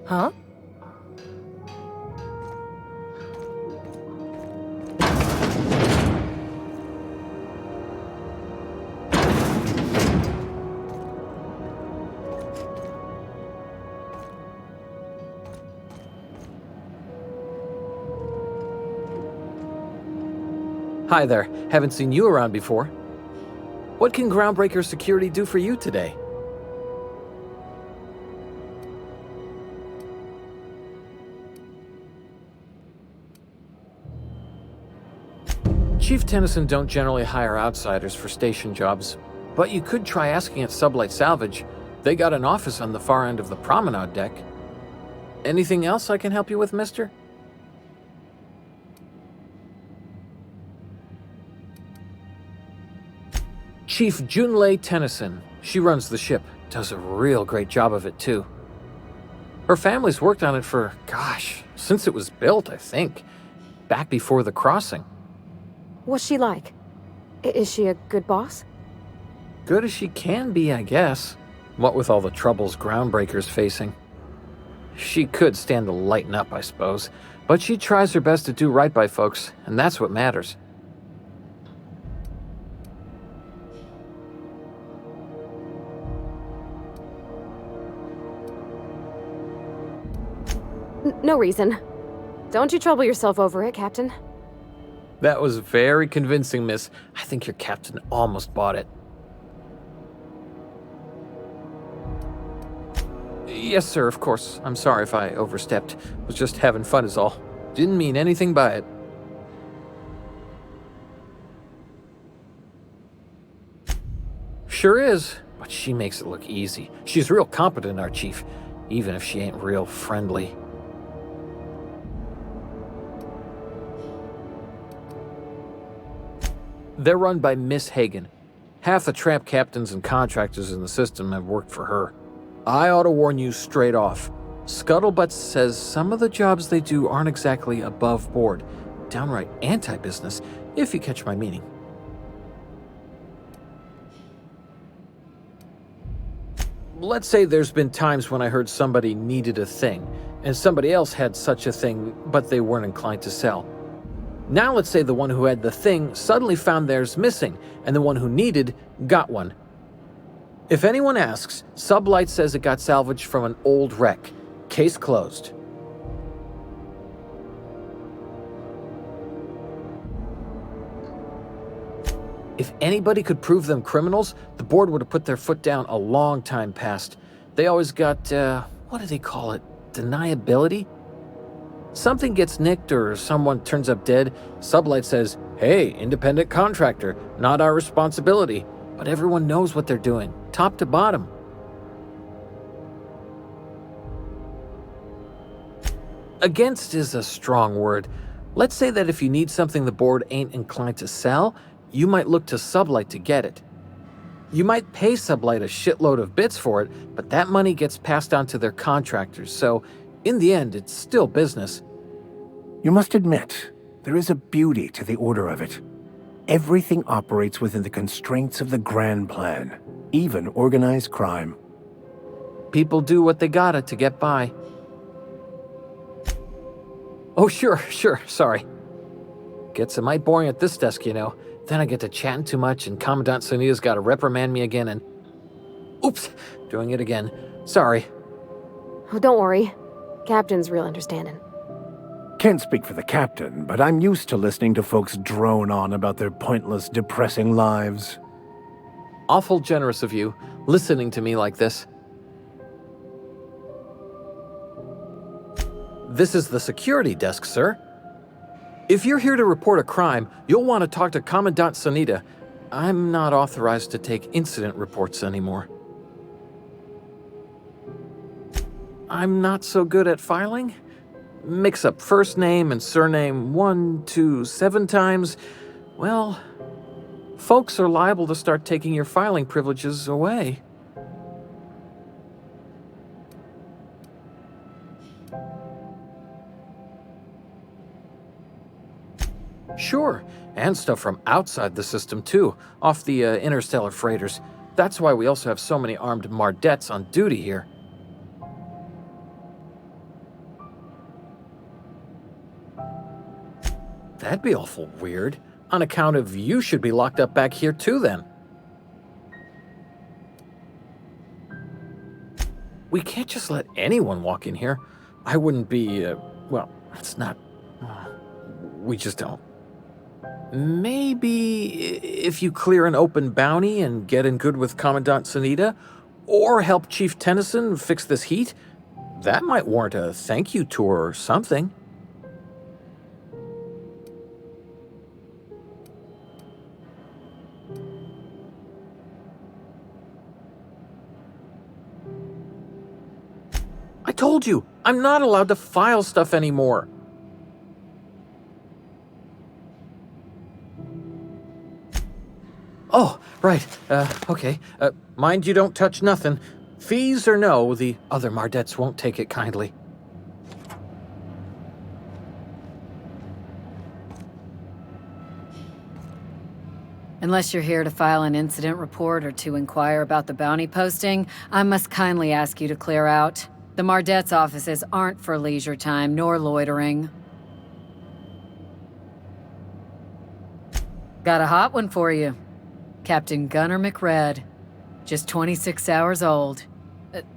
Huh? Hi there, haven't seen you around before. What can Groundbreaker Security do for you today? Chief Tennyson don't generally hire outsiders for station jobs, but you could try asking at Sublight Salvage. They got an office on the far end of the promenade deck. Anything else I can help you with, mister? Chief Junlei Tennyson. She runs the ship. Does a real great job of it, too. Her family's worked on it for, since it was built, I think. Back before the crossing. What's she like? Is she a good boss? Good as she can be, I guess. What with all the troubles Groundbreaker's facing. She could stand to lighten up, I suppose. But she tries her best to do right by folks, and that's what matters. No reason. Don't you trouble yourself over it, Captain. That was very convincing, miss. I think your captain almost bought it. Yes, sir, of course. I'm sorry if I overstepped. Was just having fun is all. Didn't mean anything by it. Sure is, but she makes it look easy. She's real competent, our chief, even if she ain't real friendly. They're run by Miss Hagen. Half the tramp captains and contractors in the system have worked for her. I ought to warn you straight off. Scuttlebutt says some of the jobs they do aren't exactly above board. Downright anti-business, if you catch my meaning. Let's say there's been times when I heard somebody needed a thing, and somebody else had such a thing, but they weren't inclined to sell. Now let's say the one who had the thing suddenly found theirs missing, and the one who needed got one. If anyone asks, Sublight says it got salvaged from an old wreck. Case closed. If anybody could prove them criminals, the board would have put their foot down a long time past. They always got, what do they call it? Deniability? Something gets nicked or someone turns up dead, Sublight says, hey, independent contractor, not our responsibility. But everyone knows what they're doing, top to bottom. Against is a strong word. Let's say that if you need something the board ain't inclined to sell, you might look to Sublight to get it. You might pay Sublight a shitload of bits for it, but that money gets passed on to their contractors, so in the end, it's still business. You must admit, there is a beauty to the order of it. Everything operates within the constraints of the grand plan, even organized crime. People do what they gotta to get by. Oh, sure, sorry. Gets a mite boring at this desk, you know. Then I get to chatting too much and Commandant Sonia's gotta reprimand me again and... Oops, doing it again. Sorry. Oh, don't worry. Captain's real understanding. Can't speak for the captain, but I'm used to listening to folks drone on about their pointless, depressing lives. Awful generous of you, listening to me like this. This is the security desk, sir. If you're here to report a crime, you'll want to talk to Commandant Sonita. I'm not authorized to take incident reports anymore. I'm not so good at filing. Mix up first name and surname 1, 2, 7 times. Well, folks are liable to start taking your filing privileges away. Sure, and stuff from outside the system too, off the interstellar freighters. That's why we also have so many armed Mardettes on duty here. That'd be awful weird. On account of you should be locked up back here too then. We can't just let anyone walk in here. I wouldn't be, well, it's not... We just don't. Maybe if you clear an open bounty and get in good with Commandant Sunita, or help Chief Tennyson fix this heat, that might warrant a thank you tour or something. I told you, I'm not allowed to file stuff anymore. Oh, right, okay. Mind you don't touch nothing. Fees or no, the other Mardettes won't take it kindly. Unless you're here to file an incident report or to inquire about the bounty posting, I must kindly ask you to clear out. The Mardette's offices aren't for leisure time nor loitering. Got a hot one for you. Captain Gunnar McRed. Just 26 hours old.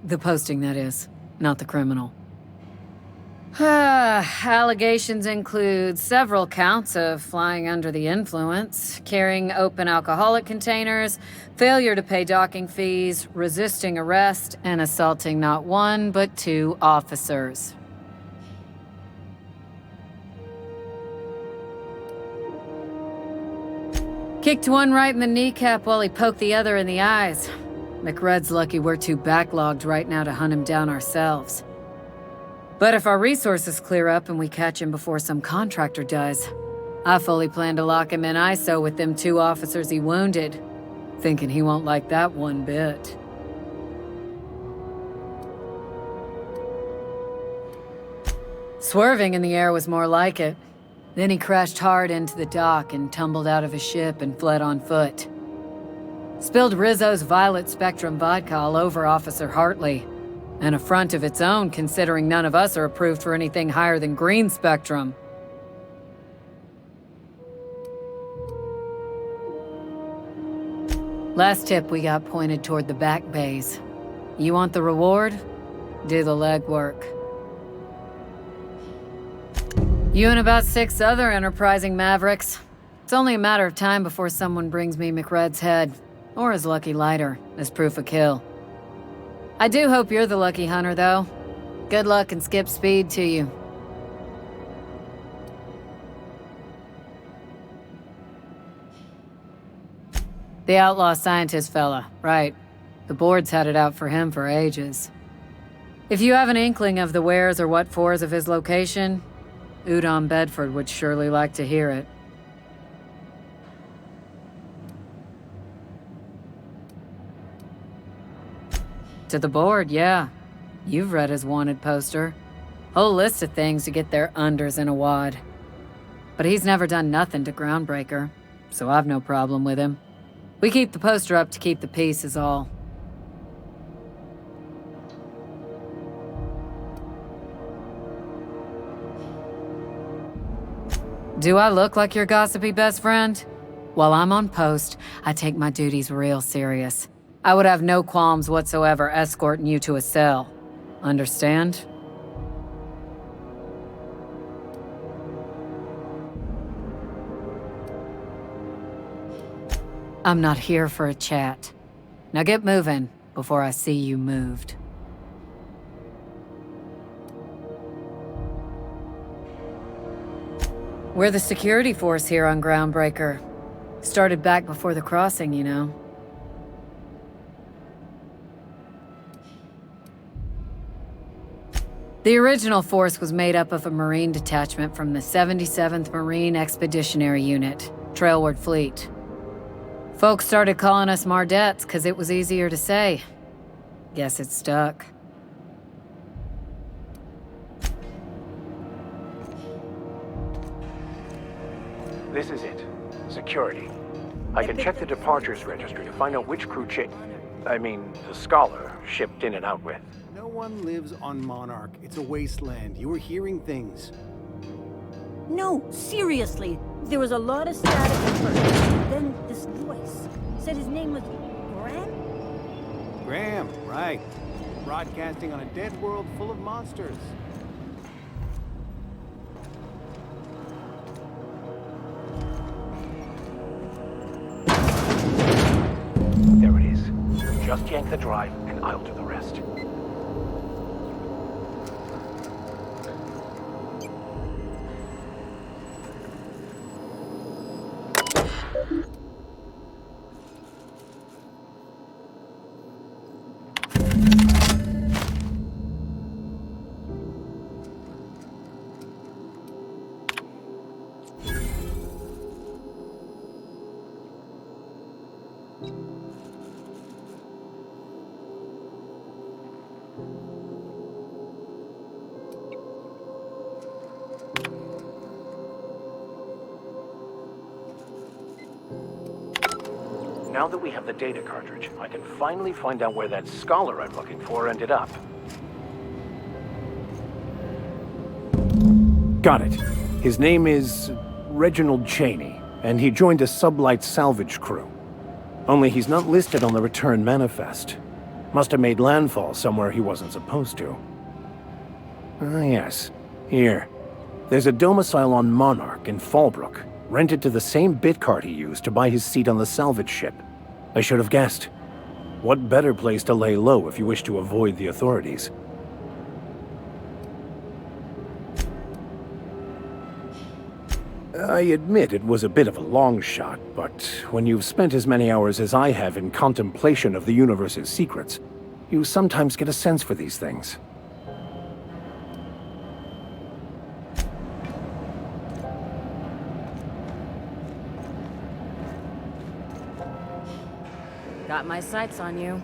The posting, that is, not the criminal. Allegations include several counts of flying under the influence, carrying open alcoholic containers, failure to pay docking fees, resisting arrest, and assaulting not one but 2 officers. Kicked one right in the kneecap while he poked the other in the eyes. McRed's lucky we're too backlogged right now to hunt him down ourselves. But if our resources clear up and we catch him before some contractor does, I fully plan to lock him in ISO with them 2 officers he wounded, thinking he won't like that one bit. Swerving in the air was more like it. Then he crashed hard into the dock and tumbled out of his ship and fled on foot. Spilled Rizzo's Violet Spectrum vodka all over Officer Hartley. An affront of its own, considering none of us are approved for anything higher than green spectrum. Last tip we got pointed toward the back bays. You want the reward? Do the legwork. You and about 6 other enterprising mavericks. It's only a matter of time before someone brings me McRed's head, or his lucky lighter, as proof of kill. I do hope you're the lucky hunter, though. Good luck and skip speed to you. The outlaw scientist fella, right. The board's had it out for him for ages. If you have an inkling of the wheres or what fors of his location, Udon Bedford would surely like to hear it. To the board, yeah. You've read his wanted poster. Whole list of things to get their unders in a wad. But he's never done nothing to Groundbreaker, so I've no problem with him. We keep the poster up to keep the peace is all. Do I look like your gossipy best friend? While I'm on post, I take my duties real serious. I would have no qualms whatsoever escorting you to a cell. Understand? I'm not here for a chat. Now get moving before I see you moved. We're the security force here on Groundbreaker. Started back before the crossing, you know. The original force was made up of a Marine detachment from the 77th Marine Expeditionary Unit, Trailward Fleet. Folks started calling us Mardettes because it was easier to say. Guess it stuck. This is it. Security. I can check the departures registry to find out which crew the Scholar shipped in and out with. No one lives on Monarch. It's a wasteland. You were hearing things. No, seriously. There was a lot of static at first. Then this voice said his name was Graham? Graham, right. Broadcasting on a dead world full of monsters. There it is. Just yank the drive, and I'll do the rest. Now that we have the data cartridge, I can finally find out where that scholar I'm looking for ended up. Got it. His name is Reginald Cheney, and he joined a sublight salvage crew. Only he's not listed on the return manifest. Must have made landfall somewhere he wasn't supposed to. Ah, yes. Here. There's a domicile on Monarch in Fallbrook, rented to the same bit card he used to buy his seat on the salvage ship. I should have guessed. What better place to lay low if you wish to avoid the authorities? I admit it was a bit of a long shot, but when you've spent as many hours as I have in contemplation of the universe's secrets, you sometimes get a sense for these things. Got my sights on you.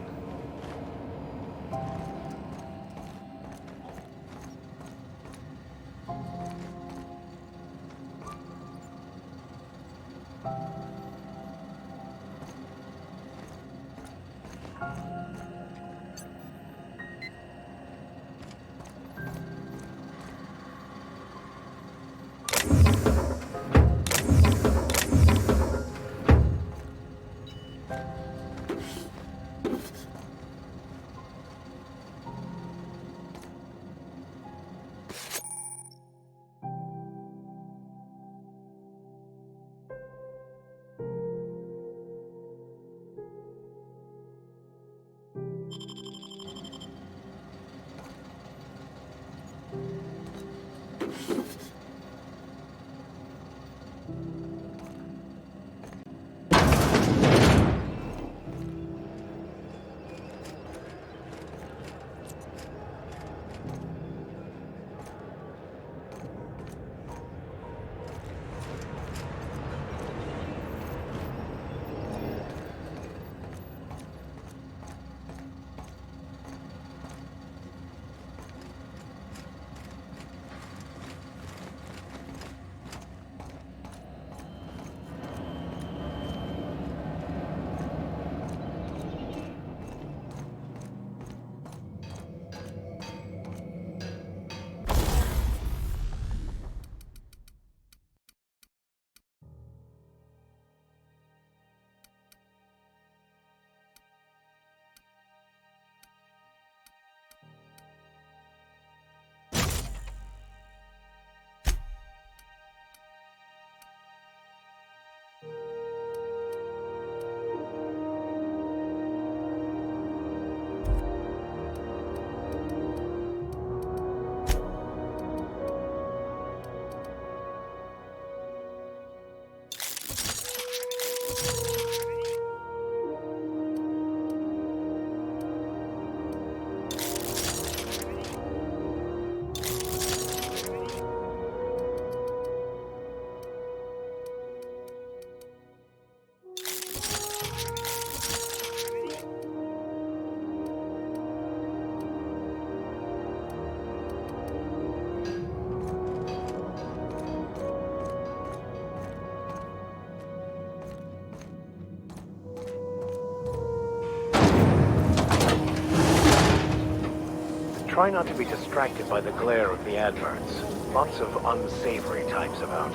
Try not to be distracted by the glare of the adverts. Lots of unsavory types about.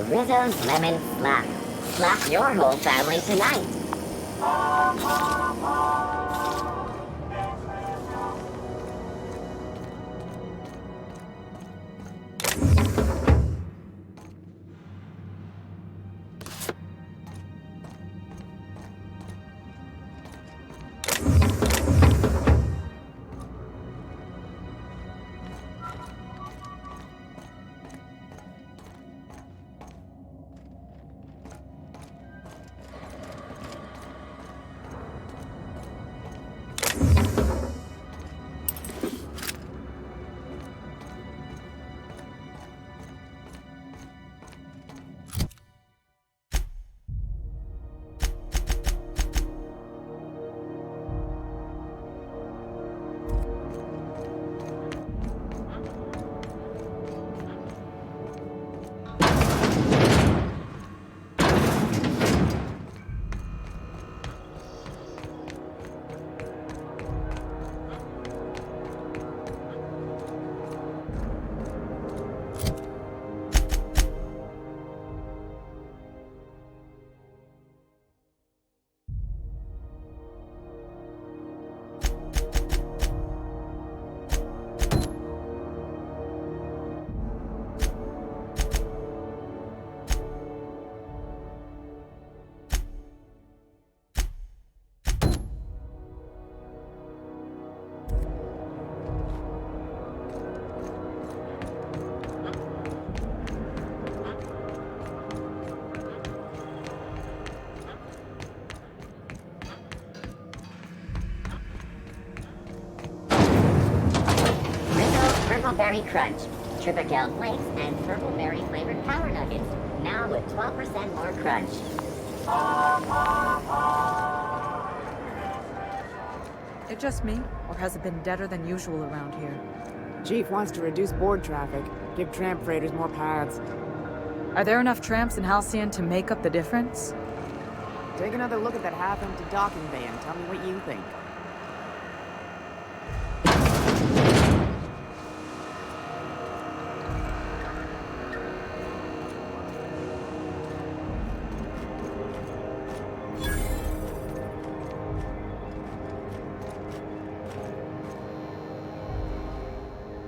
Rizzo's Lemon Slap. Slap your whole family tonight. Purple Berry Crunch, Triple Flakes, and Purple Berry flavored Power Nuggets. Now with 12% more crunch. It just me, or has it been deader than usual around here? Chief wants to reduce board traffic, give tramp freighters more paths. Are there enough tramps in Halcyon to make up the difference? Take another look at that half-empty docking bay and tell me what you think.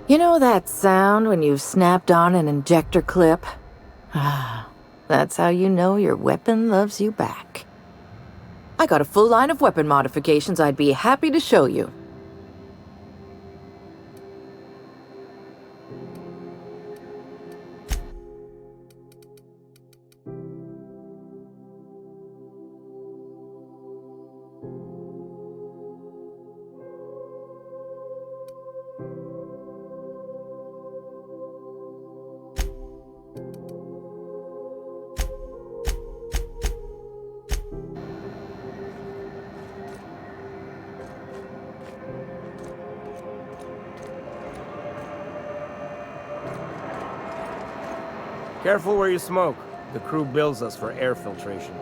You know that sound when you've snapped on an injector clip? Ah, that's how you know your weapon loves you back. I got a full line of weapon modifications I'd be happy to show you. Careful where you smoke. The crew bills us for air filtration.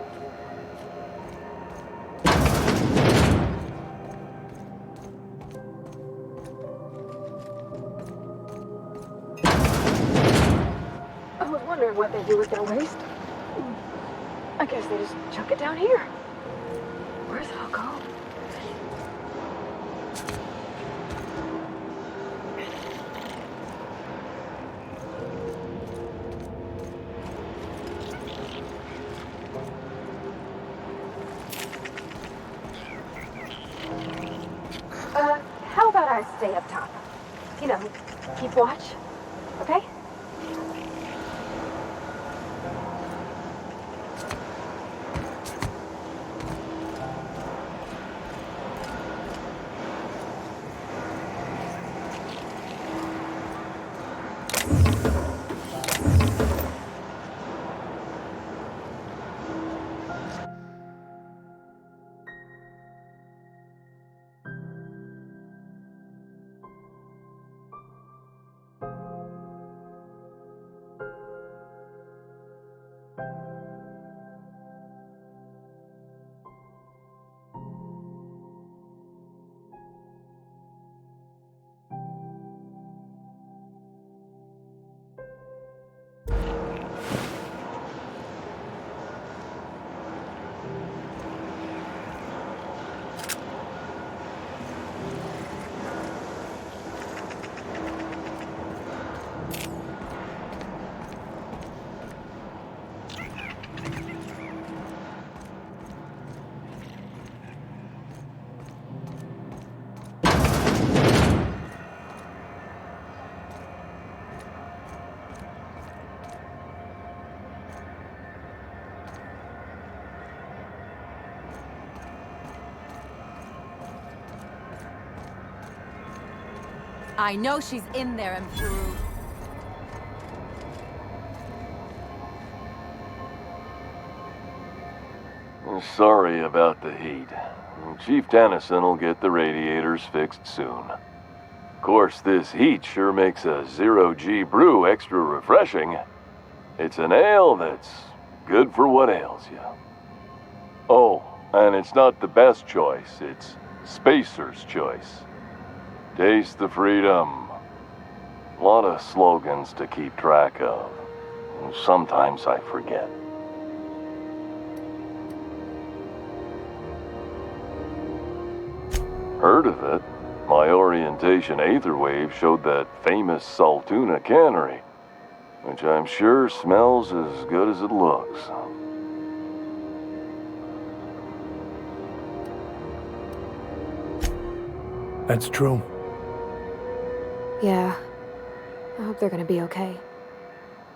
I was wondering what they do with their waste. I guess they just chuck it down here. Where's it all go? How about I stay up top? You know, keep watch, okay? I know she's in there and through. Sorry about the heat. Chief Tennyson will get the radiators fixed soon. Of course, this heat sure makes a zero-G brew extra refreshing. It's an ale that's good for what ails you. Oh, and it's not the best choice, it's Spacer's choice. Taste the freedom. A lot of slogans to keep track of. Sometimes I forget. Heard of it? My orientation Aetherwave showed that famous Saltuna cannery, which I'm sure smells as good as it looks. That's true. Yeah. I hope they're gonna be okay.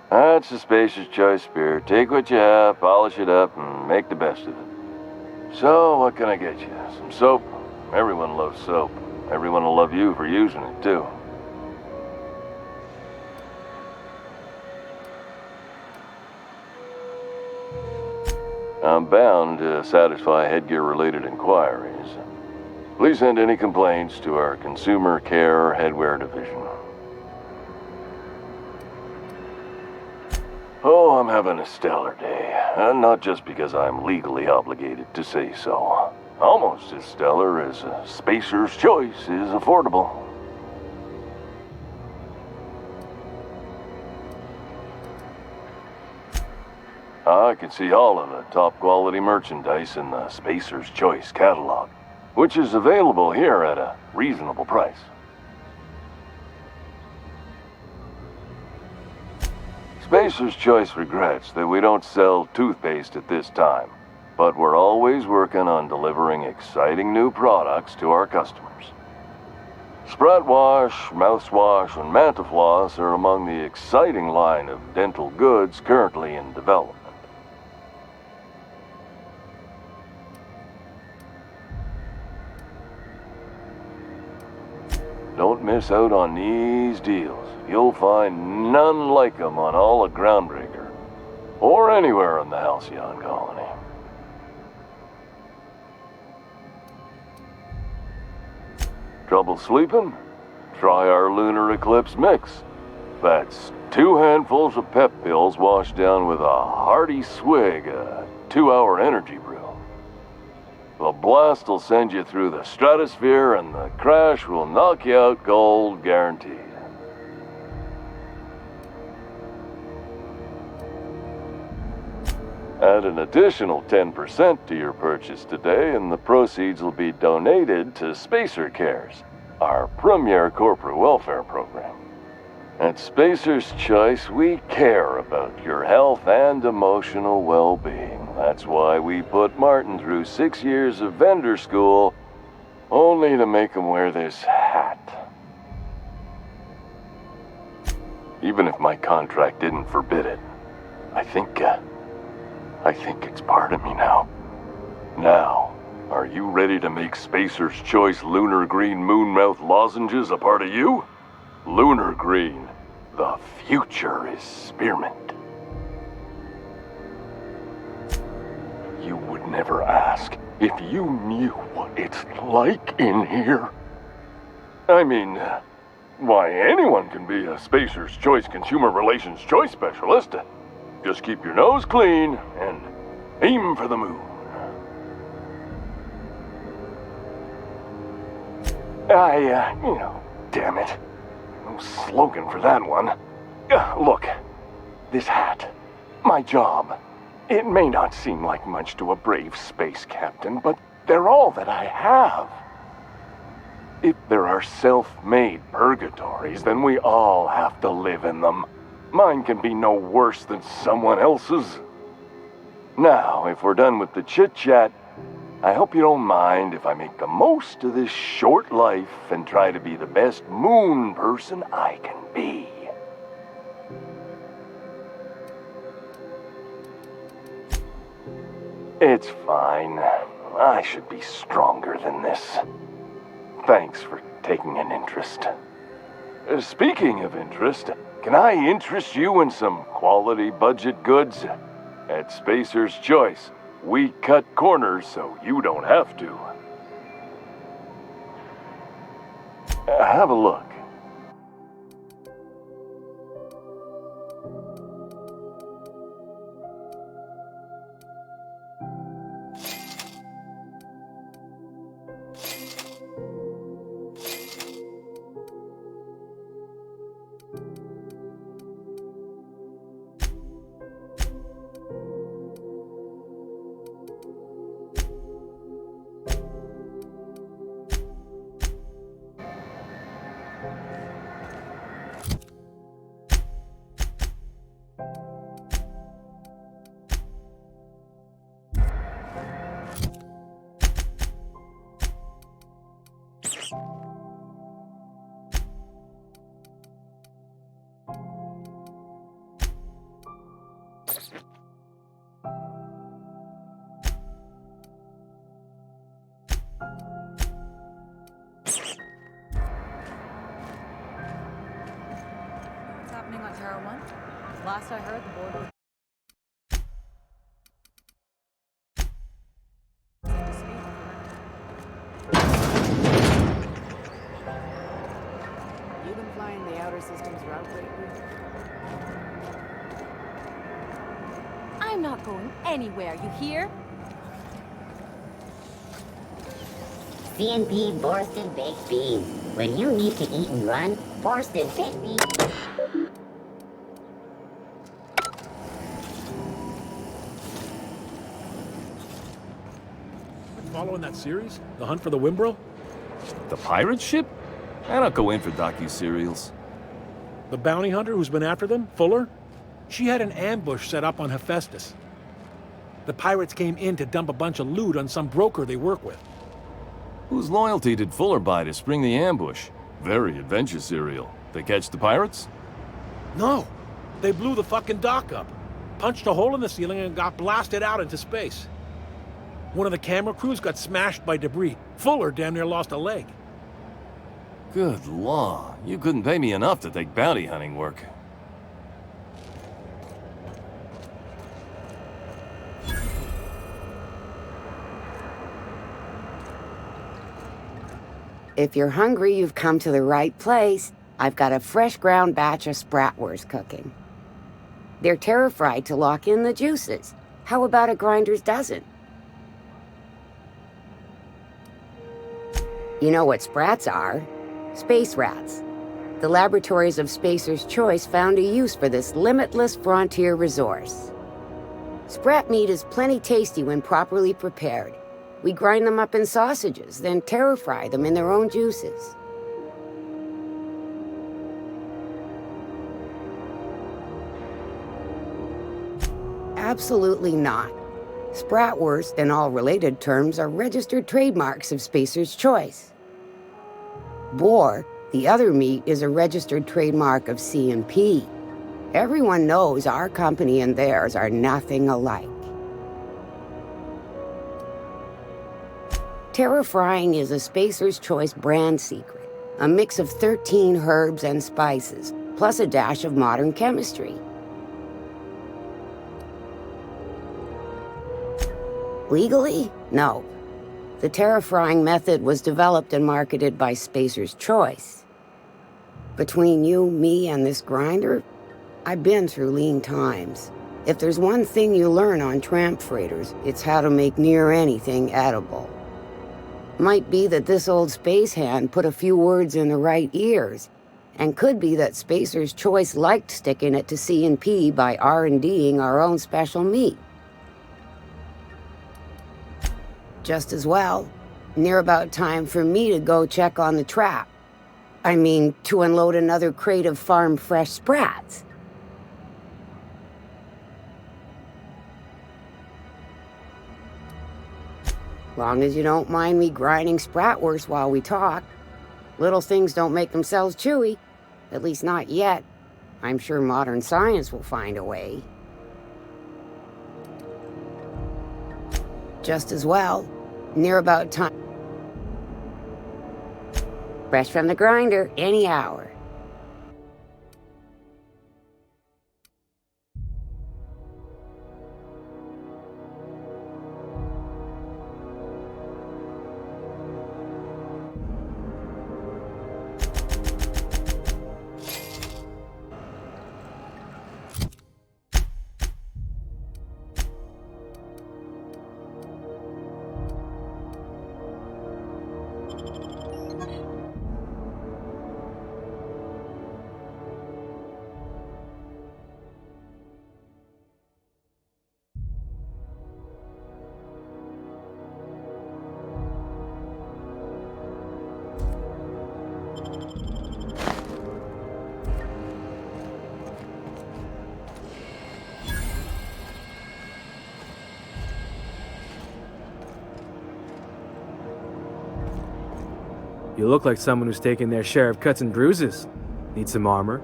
That's a Spacer's Choice beer. Take what you have, polish it up, and make the best of it. So, what can I get you? Some soap? Everyone loves soap. Everyone will love you for using it, too. I'm bound to satisfy headgear-related inquiries. Please send any complaints to our Consumer Care Headwear Division. Oh, I'm having a stellar day. And not just because I'm legally obligated to say so. Almost as stellar as a Spacer's Choice is affordable. I can see all of the top quality merchandise in the Spacer's Choice catalog, which is available here at a reasonable price. Spacer's Choice regrets that we don't sell toothpaste at this time, but we're always working on delivering exciting new products to our customers. Sprout Wash, Mouthwash, and Mantafloss are among the exciting line of dental goods currently in development. Don't miss out on these deals. You'll find none like them on all of Groundbreaker, or anywhere in the Halcyon Colony. Trouble sleeping? Try our Lunar Eclipse mix. That's 2 handfuls of pep pills washed down with a hearty swig of 2-hour energy brew. The blast will send you through the stratosphere, and the crash will knock you out cold, guaranteed. Add an additional 10% to your purchase today, and the proceeds will be donated to Spacer Cares, our premier corporate welfare program. At Spacer's Choice, we care about your health and emotional well-being. That's why we put Martin through 6 years of vendor school, only to make him wear this hat. Even if my contract didn't forbid it, I think it's part of me now. Now, are you ready to make Spacer's Choice Lunar Green Moonmouth lozenges a part of you? Lunar Green, the future is spearmint. You would never ask if you knew what it's like in here. I mean, why, anyone can be a Spacer's Choice Consumer Relations Choice Specialist. Just keep your nose clean and aim for the moon. Damn it. No slogan for that one. Look, this hat, my job. It may not seem like much to a brave space captain, but they're all that I have. If there are self-made purgatories, then we all have to live in them. Mine can be no worse than someone else's. Now, if we're done with the chit-chat, I hope you don't mind if I make the most of this short life and try to be the best moon person I can be. It's fine. I should be stronger than this. Thanks for taking an interest. Speaking of interest, can I interest you in some quality budget goods? At Spacer's Choice, we cut corners so you don't have to. Have a look. What's happening on Terra 1? Last I heard, the board was... You been flying the outer systems route lately? I'm not going anywhere, you hear? C&P Borsted Baked Beans. When you need to eat and run, Borsted Baked Beans. Following that series? The Hunt for the Wimbrel? The pirate ship? I don't go in for docu-serials. The bounty hunter who's been after them, Fuller? She had an ambush set up on Hephaestus. The pirates came in to dump a bunch of loot on some broker they work with. Whose loyalty did Fuller buy to spring the ambush? Very adventure serial. They catch the pirates? No. They blew the fucking dock up, punched a hole in the ceiling and got blasted out into space. One of the camera crews got smashed by debris. Fuller damn near lost a leg. Good law. You couldn't pay me enough to take bounty hunting work. If you're hungry, you've come to the right place. I've got a fresh ground batch of spratwurst cooking. They're terra-fried to lock in the juices. How about a grinder's dozen? You know what sprats are? Space rats. The laboratories of Spacer's Choice found a use for this limitless frontier resource. Sprat meat is plenty tasty when properly prepared. We grind them up in sausages, then terra-fry them in their own juices. Absolutely not. Spratwurst and all related terms are registered trademarks of Spacer's Choice. Boar, the other meat, is a registered trademark of C&P. Everyone knows our company and theirs are nothing alike. Terra-frying is a Spacer's Choice brand secret, a mix of 13 herbs and spices, plus a dash of modern chemistry. Legally? No. The terra-frying method was developed and marketed by Spacer's Choice. Between you, me, and this grinder, I've been through lean times. If there's one thing you learn on tramp freighters, it's how to make near anything edible. Might be that this old space hand put a few words in the right ears, and could be that Spacer's Choice liked sticking it to C&P by R&Ding our own special meat. Just as well, near about time for me to go check on the trap. I mean, to unload another crate of farm-fresh sprats. Long as you don't mind me grinding spratwurst while we talk. Little things don't make themselves chewy. At least not yet. I'm sure modern science will find a way. Just as well. Near about time. Fresh from the grinder, any hour. You look like someone who's taken their share of cuts and bruises. Need some armor?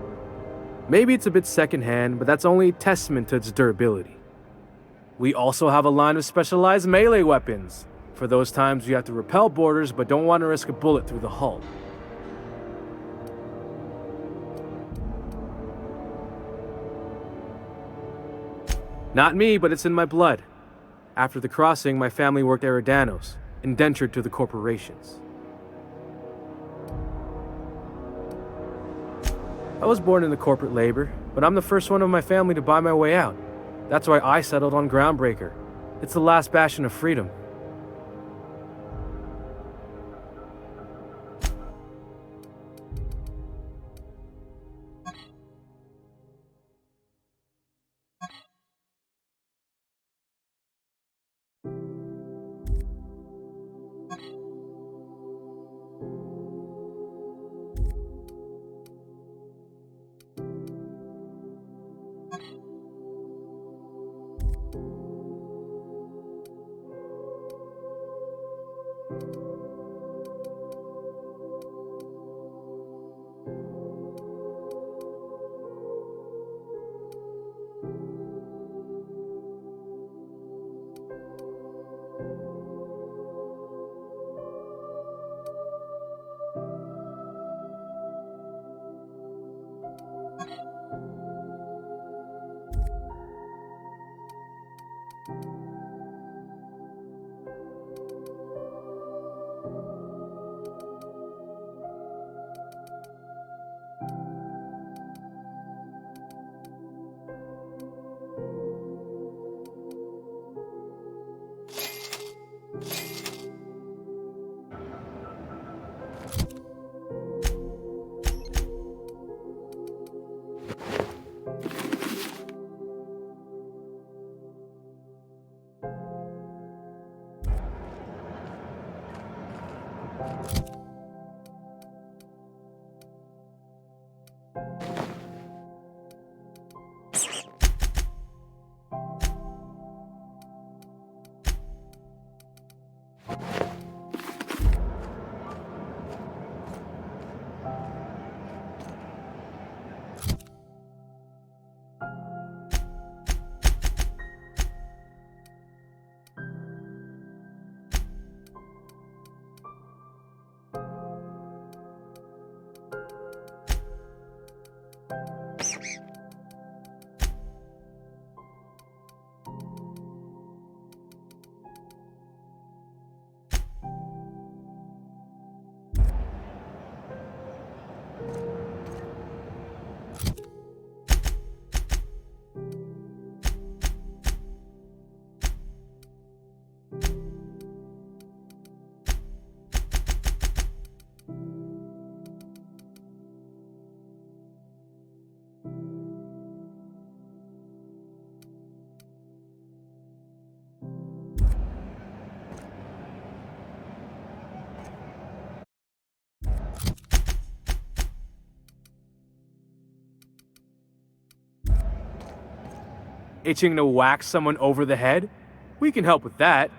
Maybe it's a bit secondhand, but that's only a testament to its durability. We also have a line of specialized melee weapons, for those times you have to repel boarders but don't want to risk a bullet through the hull. Not me, but it's in my blood. After the crossing, my family worked Eridanos, indentured to the corporations. I was born into corporate labor, but I'm the first one of my family to buy my way out. That's why I settled on Groundbreaker. It's the last bastion of freedom. Itching to whack someone over the head? We can help with that.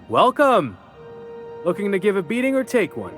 Welcome! Looking to give a beating or take one?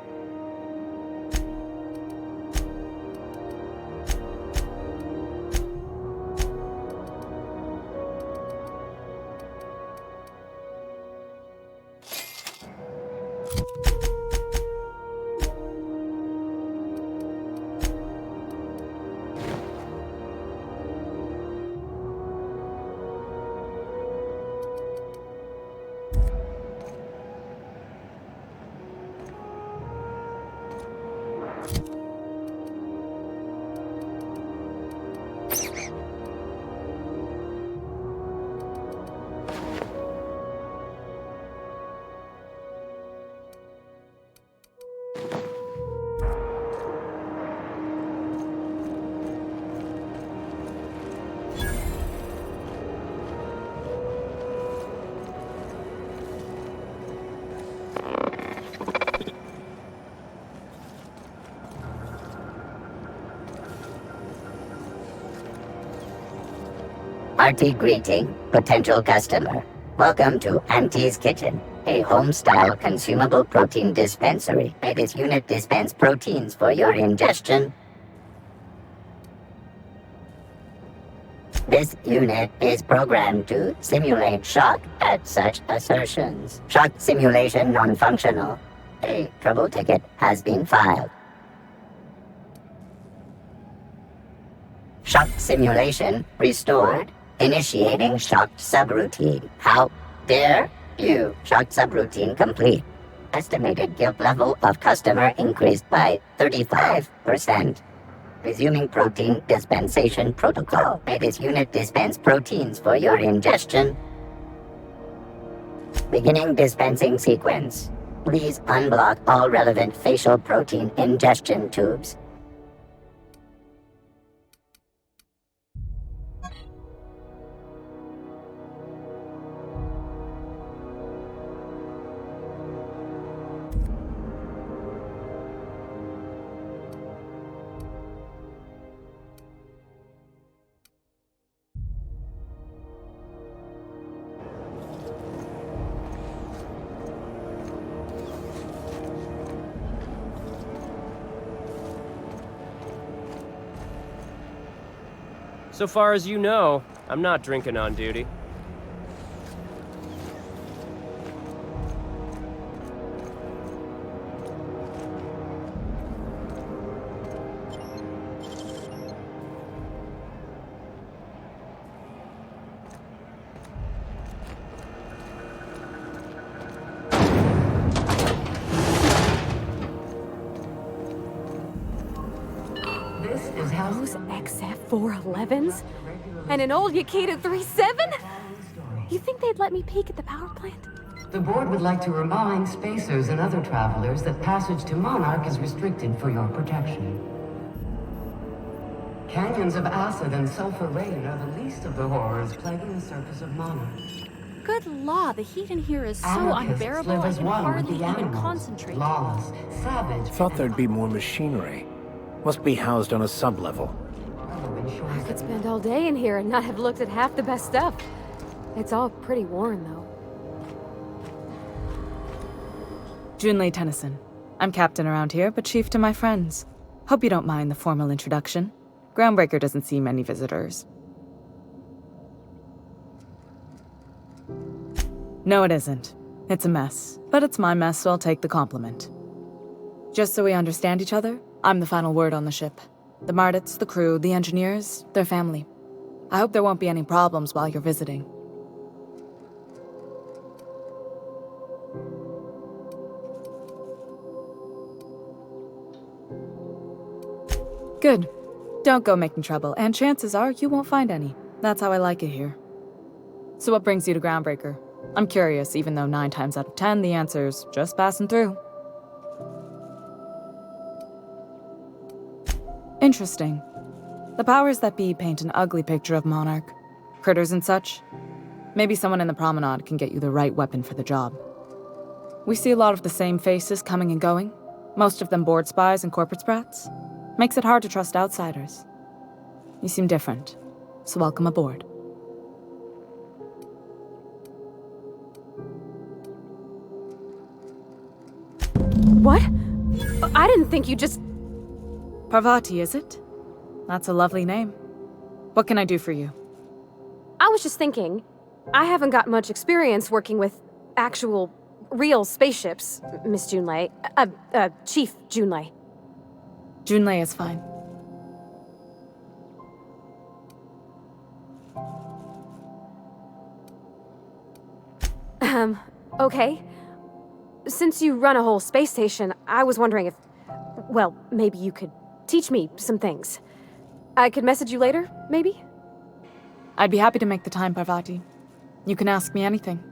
Hearty greeting, potential customer. Welcome to Auntie's Kitchen, a home-style consumable protein dispensary. May this unit dispense proteins for your ingestion. This unit is programmed to simulate shock at such assertions. Shock simulation non-functional. A trouble ticket has been filed. Shock simulation restored. Initiating shocked subroutine. How dare you? Shocked subroutine complete. Estimated guilt level of customer increased by 35%. Resuming protein dispensation protocol. May this unit dispense proteins for your ingestion. Beginning dispensing sequence. Please unblock all relevant facial protein ingestion tubes. So far as you know, I'm not drinking on duty. Those XF411s? And an old Yakita 37? You think they'd let me peek at the power plant? The board would like to remind spacers and other travelers that passage to Monarch is restricted for your protection. Canyons of acid and sulfur rain are the least of the horrors plaguing the surface of Monarch. Good law, the heat in here is so Anarchists unbearable live I as can one with hardly the even animals. concentrate. Lawless, savage. Thought there'd be more machinery. Must be housed on a sub-level. I could spend all day in here and not have looked at half the best stuff. It's all pretty worn, though. Junlei Tennyson. I'm captain around here, but chief to my friends. Hope you don't mind the formal introduction. Groundbreaker doesn't see many visitors. No, it isn't. It's a mess. But it's my mess, so I'll take the compliment. Just so we understand each other, I'm the final word on the ship. The Mardits, the crew, the engineers, their family. I hope there won't be any problems while you're visiting. Good. Don't go making trouble, and chances are you won't find any. That's how I like it here. So what brings you to Groundbreaker? I'm curious, even though 9 times out of 10 the answer's just passing through. Interesting. The powers that be paint an ugly picture of Monarch. Critters and such. Maybe someone in the promenade can get you the right weapon for the job. We see a lot of the same faces coming and going, most of them board spies and corporate sprats. Makes it hard to trust outsiders. You seem different, so welcome aboard. What? I didn't think you just... Parvati, is it? That's a lovely name. What can I do for you? I was just thinking, I haven't got much experience working with actual, real spaceships, Miss Junlei. Chief Junlei. Junlei is fine. Okay. Since you run a whole space station, I was wondering if, well, maybe you could teach me some things. I could message you later, maybe? I'd be happy to make the time, Parvati. You can ask me anything.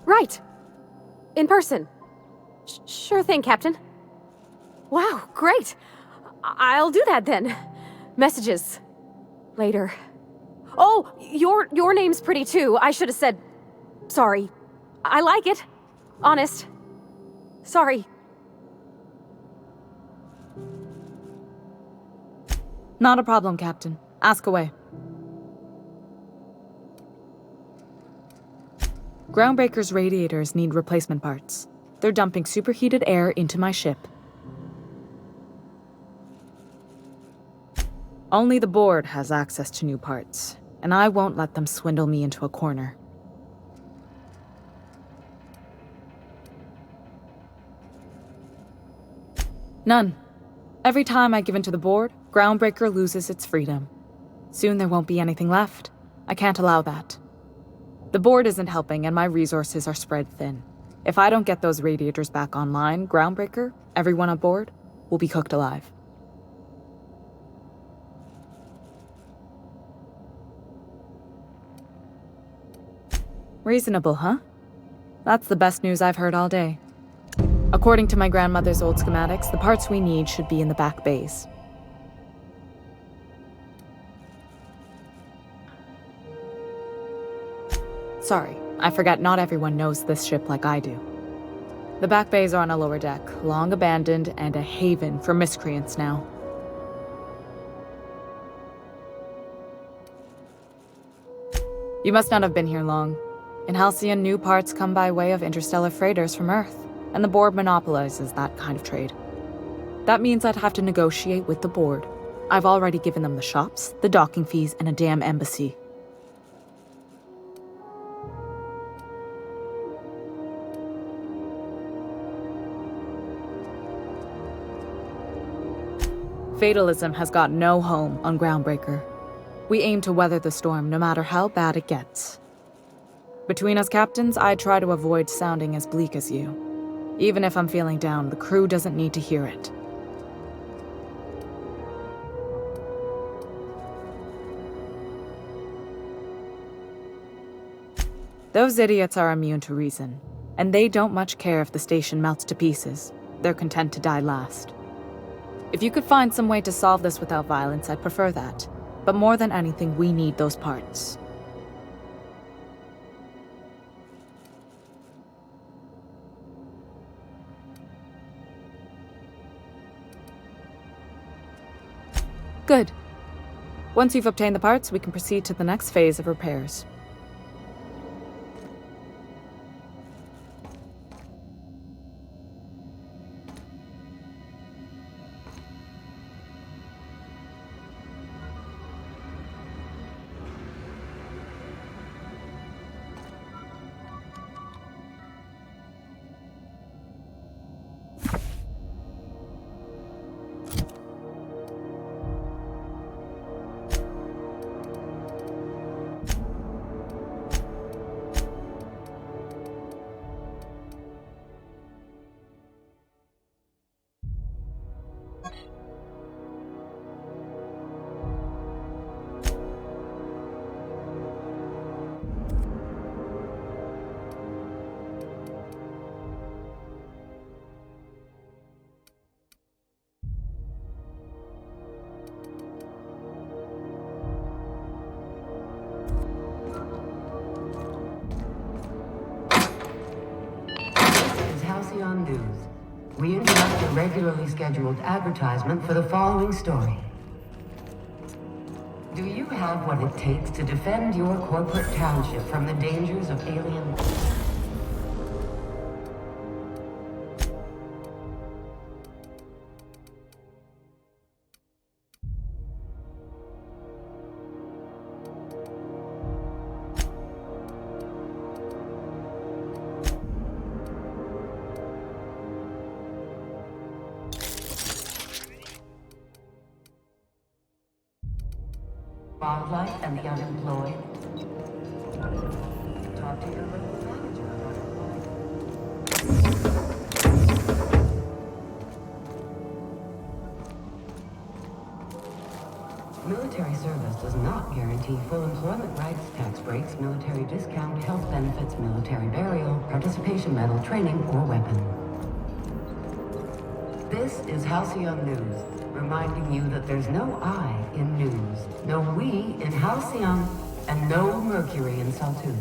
Right. In person. Sure thing, Captain. Wow, great. I'll do that then. Messages. Later. Oh, your name's pretty too. I should have said... Sorry. I like it. Honest. Sorry. Not a problem, Captain. Ask away. Groundbreaker's radiators need replacement parts. They're dumping superheated air into my ship. Only the board has access to new parts, and I won't let them swindle me into a corner. None. Every time I give in to the board, Groundbreaker loses its freedom. Soon there won't be anything left. I can't allow that. The board isn't helping, and my resources are spread thin. If I don't get those radiators back online, Groundbreaker, everyone on board, will be cooked alive. Reasonable, huh? That's the best news I've heard all day. According to my grandmother's old schematics, the parts we need should be in the back bays. Sorry, I forgot not everyone knows this ship like I do. The back bays are on a lower deck, long abandoned and a haven for miscreants now. You must not have been here long. In Halcyon, new parts come by way of interstellar freighters from Earth, and the board monopolizes that kind of trade. That means I'd have to negotiate with the board. I've already given them the shops, the docking fees, and a damn embassy. Fatalism has got no home on Groundbreaker. We aim to weather the storm no matter how bad it gets. Between us captains, I try to avoid sounding as bleak as you. Even if I'm feeling down, the crew doesn't need to hear it. Those idiots are immune to reason, and they don't much care if the station melts to pieces. They're content to die last. If you could find some way to solve this without violence, I'd prefer that. But more than anything, we need those parts. Good. Once you've obtained the parts, we can proceed to the next phase of repairs. Halcyon News. We interrupt a regularly scheduled advertisement for the following story. Do you have what it takes to defend your corporate township from the dangers of alien... wildlife and the unemployed? Talk to your local manager about it. Military service does not guarantee full employment rights, tax breaks, military discount, health benefits, military burial, participation medal, training, or weapon. This is Halcyon News, reminding you that there's no I in news, no we in Halcyon, and no Mercury in Saltuna.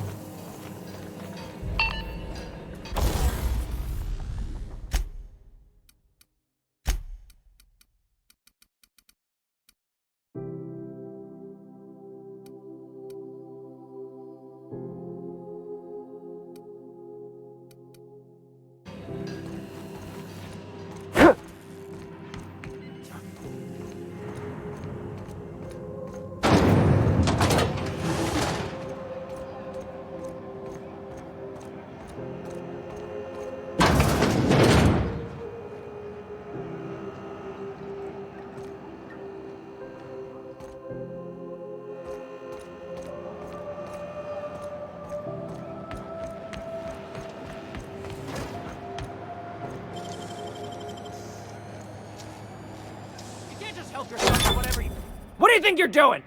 Just help yourself to whatever you... What do you think you're doing?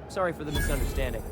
Sorry for the misunderstanding.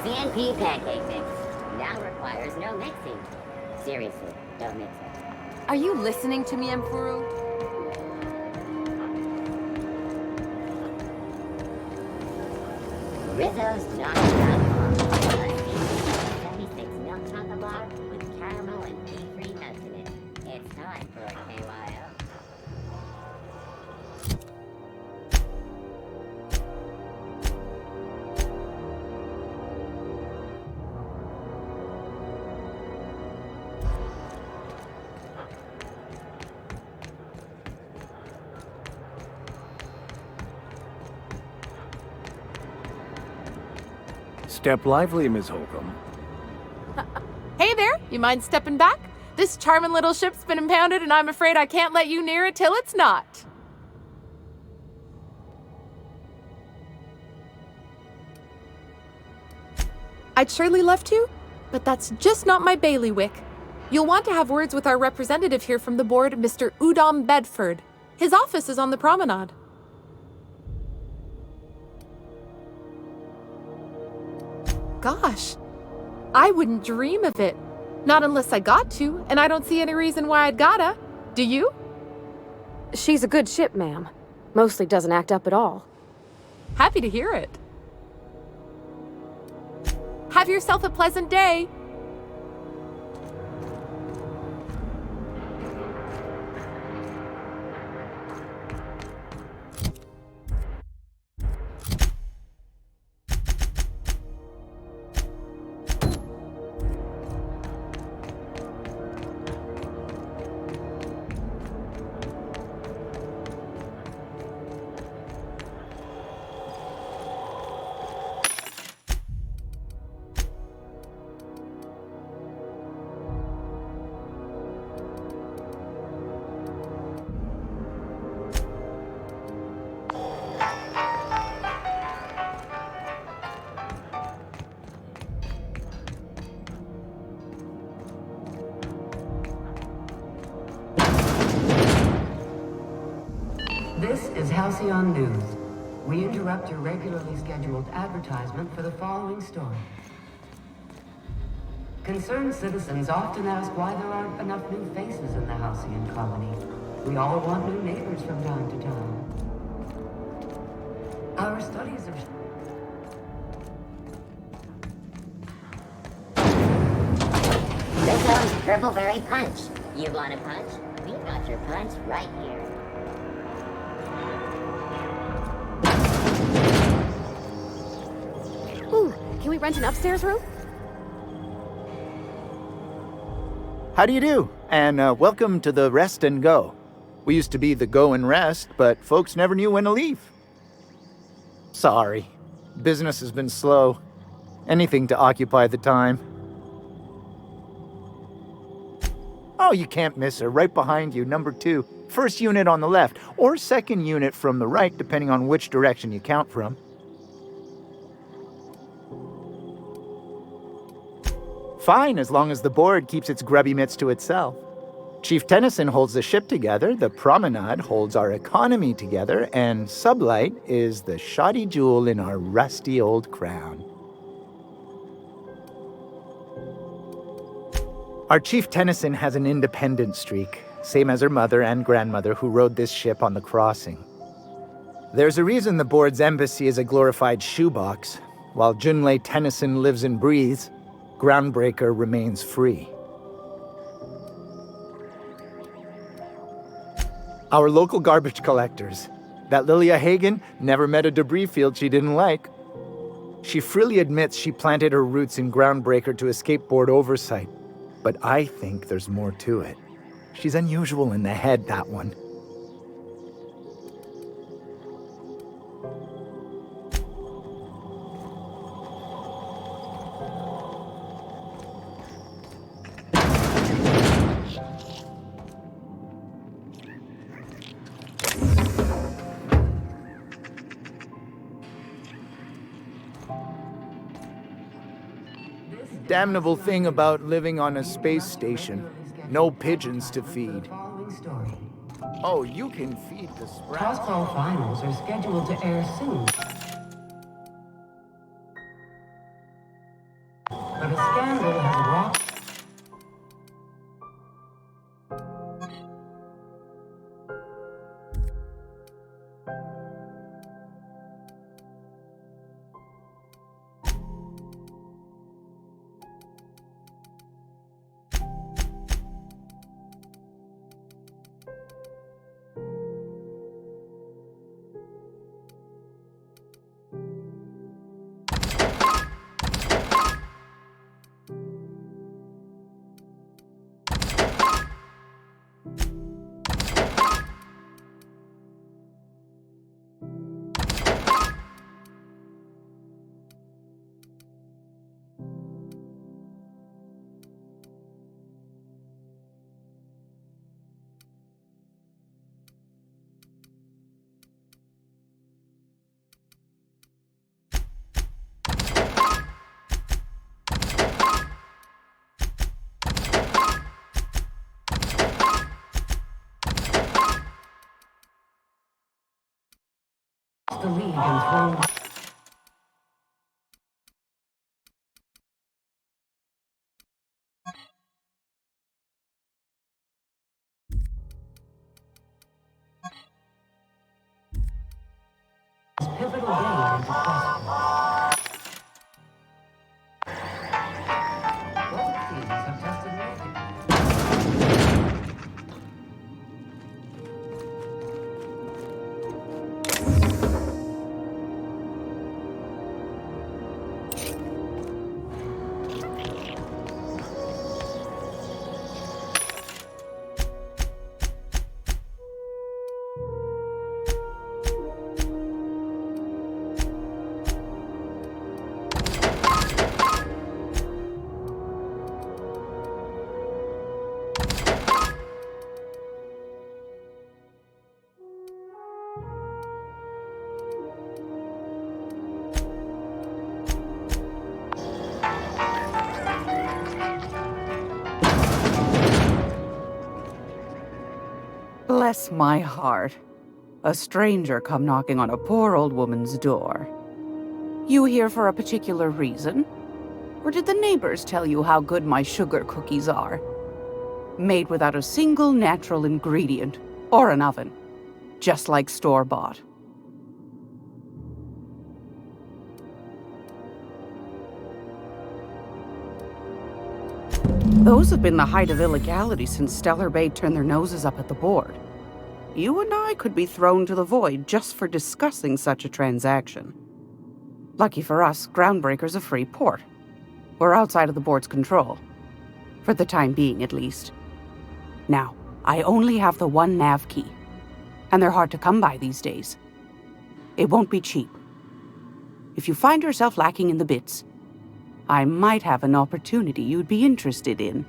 CNP pancake mix now requires no mixing. Seriously, don't mix it. Are you listening to me, Emperor? Rizzo's not 76 milk chocolate bar with caramel and tea-free nuts in it. It's time for a KYO. Step lively, Ms. Holcomb. Hey there, you mind stepping back? This charming little ship's been impounded and I'm afraid I can't let you near it till it's not. I'd surely love to, but that's just not my bailiwick. You'll want to have words with our representative here from the board, Mr. Udom Bedford. His office is on the promenade. Gosh, I wouldn't dream of it. Not unless I got to, and I don't see any reason why I'd gotta. Do you? She's a good ship, ma'am. Mostly doesn't act up at all. Happy to hear it. Have yourself a pleasant day. This is Halcyon News. We interrupt your regularly scheduled advertisement for the following story. Concerned citizens often ask why there aren't enough new faces in the Halcyon colony. We all want new neighbors from time to time. Our studies have... Rizzo's Purpleberry Punch. You want a punch? We've got your punch right here. Ooh, can we rent an upstairs room? How do you do? And welcome to the Rest and Go. We used to be the Go and Rest, but folks never knew when to leave. Sorry. Business has been slow. Anything to occupy the time. Oh, you can't miss her. Right behind you, number 2. First unit on the left, or second unit from the right, depending on which direction you count from. Fine, as long as the board keeps its grubby mitts to itself. Chief Tennyson holds the ship together, the promenade holds our economy together, and Sublight is the shoddy jewel in our rusty old crown. Our Chief Tennyson has an independent streak, same as her mother and grandmother who rode this ship on the crossing. There's a reason the board's embassy is a glorified shoebox. While Junlei Tennyson lives and breathes, Groundbreaker remains free. Our local garbage collectors. That Lilia Hagen never met a debris field she didn't like. She freely admits she planted her roots in Groundbreaker to escape board oversight. But I think there's more to it. She's unusual in the head, that one. Damnable thing about living on a space station. No pigeons to feed. Oh, you can feed the sprouts. Crossball finals are scheduled to air soon. But a scandal has rocked. The lead and thrown. Pivotal game into question. Both teams have tested naked. Bless my heart. A stranger come knocking on a poor old woman's door. You here for a particular reason? Or did the neighbors tell you how good my sugar cookies are? Made without a single natural ingredient, or an oven. Just like store-bought. Those have been the height of illegality since Stellar Bay turned their noses up at the board. You and I could be thrown to the void just for discussing such a transaction. Lucky for us, Groundbreaker's a free port. We're outside of the board's control. For the time being, at least. Now, I only have the one nav key. And they're hard to come by these days. It won't be cheap. If you find yourself lacking in the bits, I might have an opportunity you'd be interested in.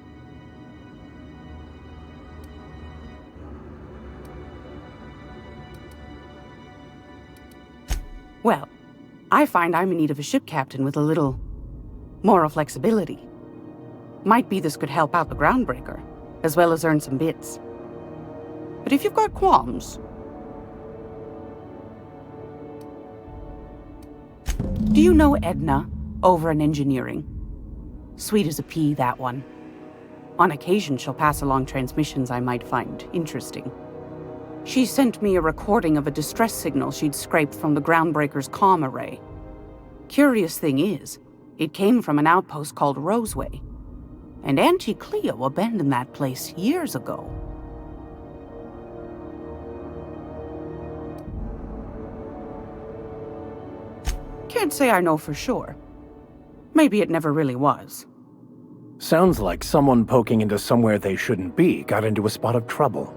Well, I find I'm in need of a ship captain with a little moral flexibility. Might be this could help out the Groundbreaker, as well as earn some bits. But if you've got qualms... Do you know Edna, over in engineering? Sweet as a pea, that one. On occasion, she'll pass along transmissions I might find interesting. She sent me a recording of a distress signal she'd scraped from the Groundbreaker's comm array. Curious thing is, it came from an outpost called Roseway, and Auntie Cleo abandoned that place years ago. Can't say I know for sure. Maybe it never really was. Sounds like someone poking into somewhere they shouldn't be got into a spot of trouble.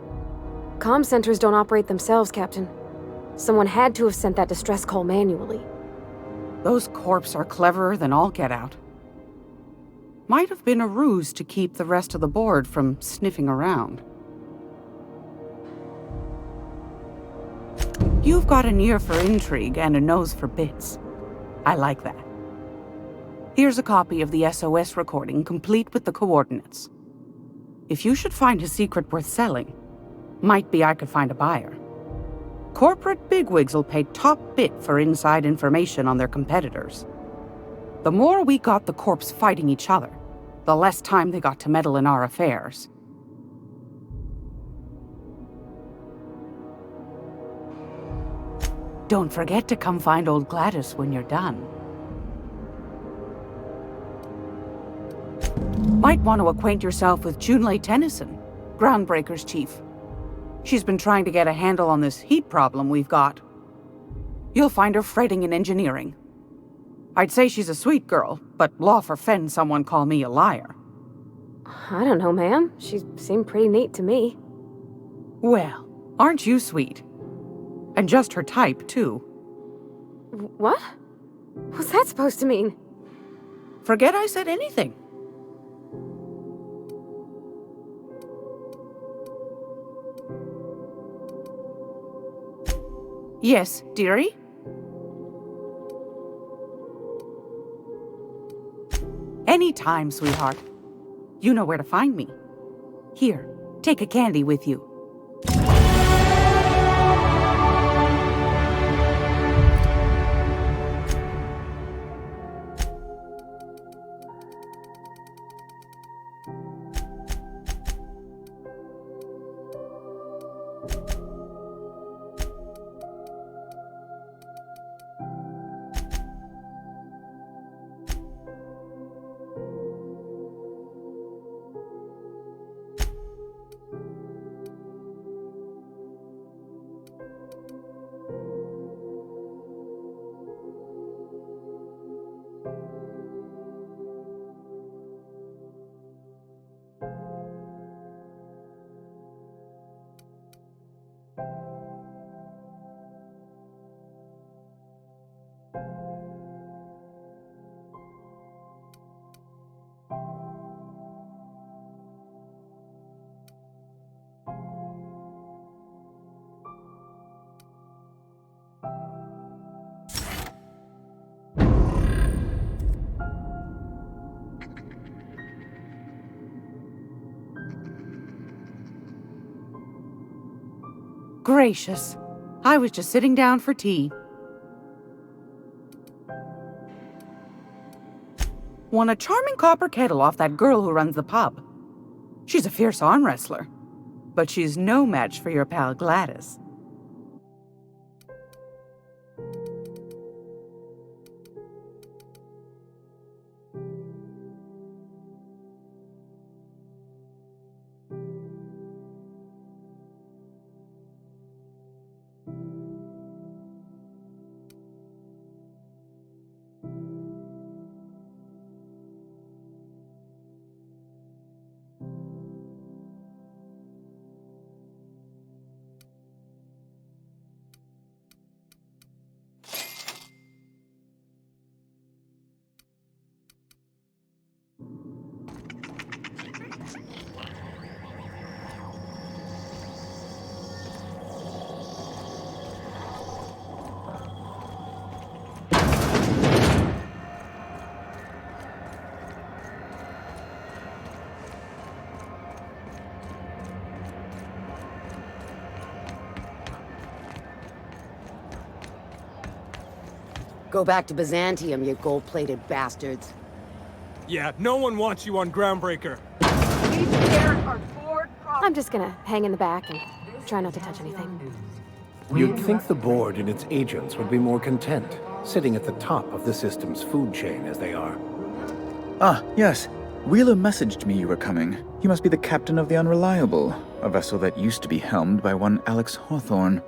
Comm centers don't operate themselves, Captain. Someone had to have sent that distress call manually. Those corps are cleverer than all get out. Might have been a ruse to keep the rest of the board from sniffing around. You've got an ear for intrigue and a nose for bits. I like that. Here's a copy of the SOS recording, complete with the coordinates. If you should find a secret worth selling, might be I could find a buyer. Corporate bigwigs will pay top bit for inside information on their competitors. The more we got the corps fighting each other, the less time they got to meddle in our affairs. Don't forget to come find old Gladys when you're done. Might want to acquaint yourself with Junlei Tennyson, Groundbreaker's chief. She's been trying to get a handle on this heat problem we've got. You'll find her fretting in engineering. I'd say she's a sweet girl, but law forfend someone call me a liar. I don't know, ma'am. She seemed pretty neat to me. Well, aren't you sweet? And just her type, too. What? What's that supposed to mean? Forget I said anything. Yes, dearie? Anytime, sweetheart. You know where to find me. Here, take a candy with you. Gracious. I was just sitting down for tea. Won a charming copper kettle off that girl who runs the pub. She's a fierce arm wrestler, but she's no match for your pal Gladys. Go back to Byzantium, you gold-plated bastards. Yeah, no one wants you on Groundbreaker. I'm just gonna hang in the back and try not to touch anything. You'd think the board and its agents would be more content, sitting at the top of the system's food chain as they are. Ah, yes. Wheeler messaged me you were coming. You must be the captain of the Unreliable, a vessel that used to be helmed by one Alex Hawthorne.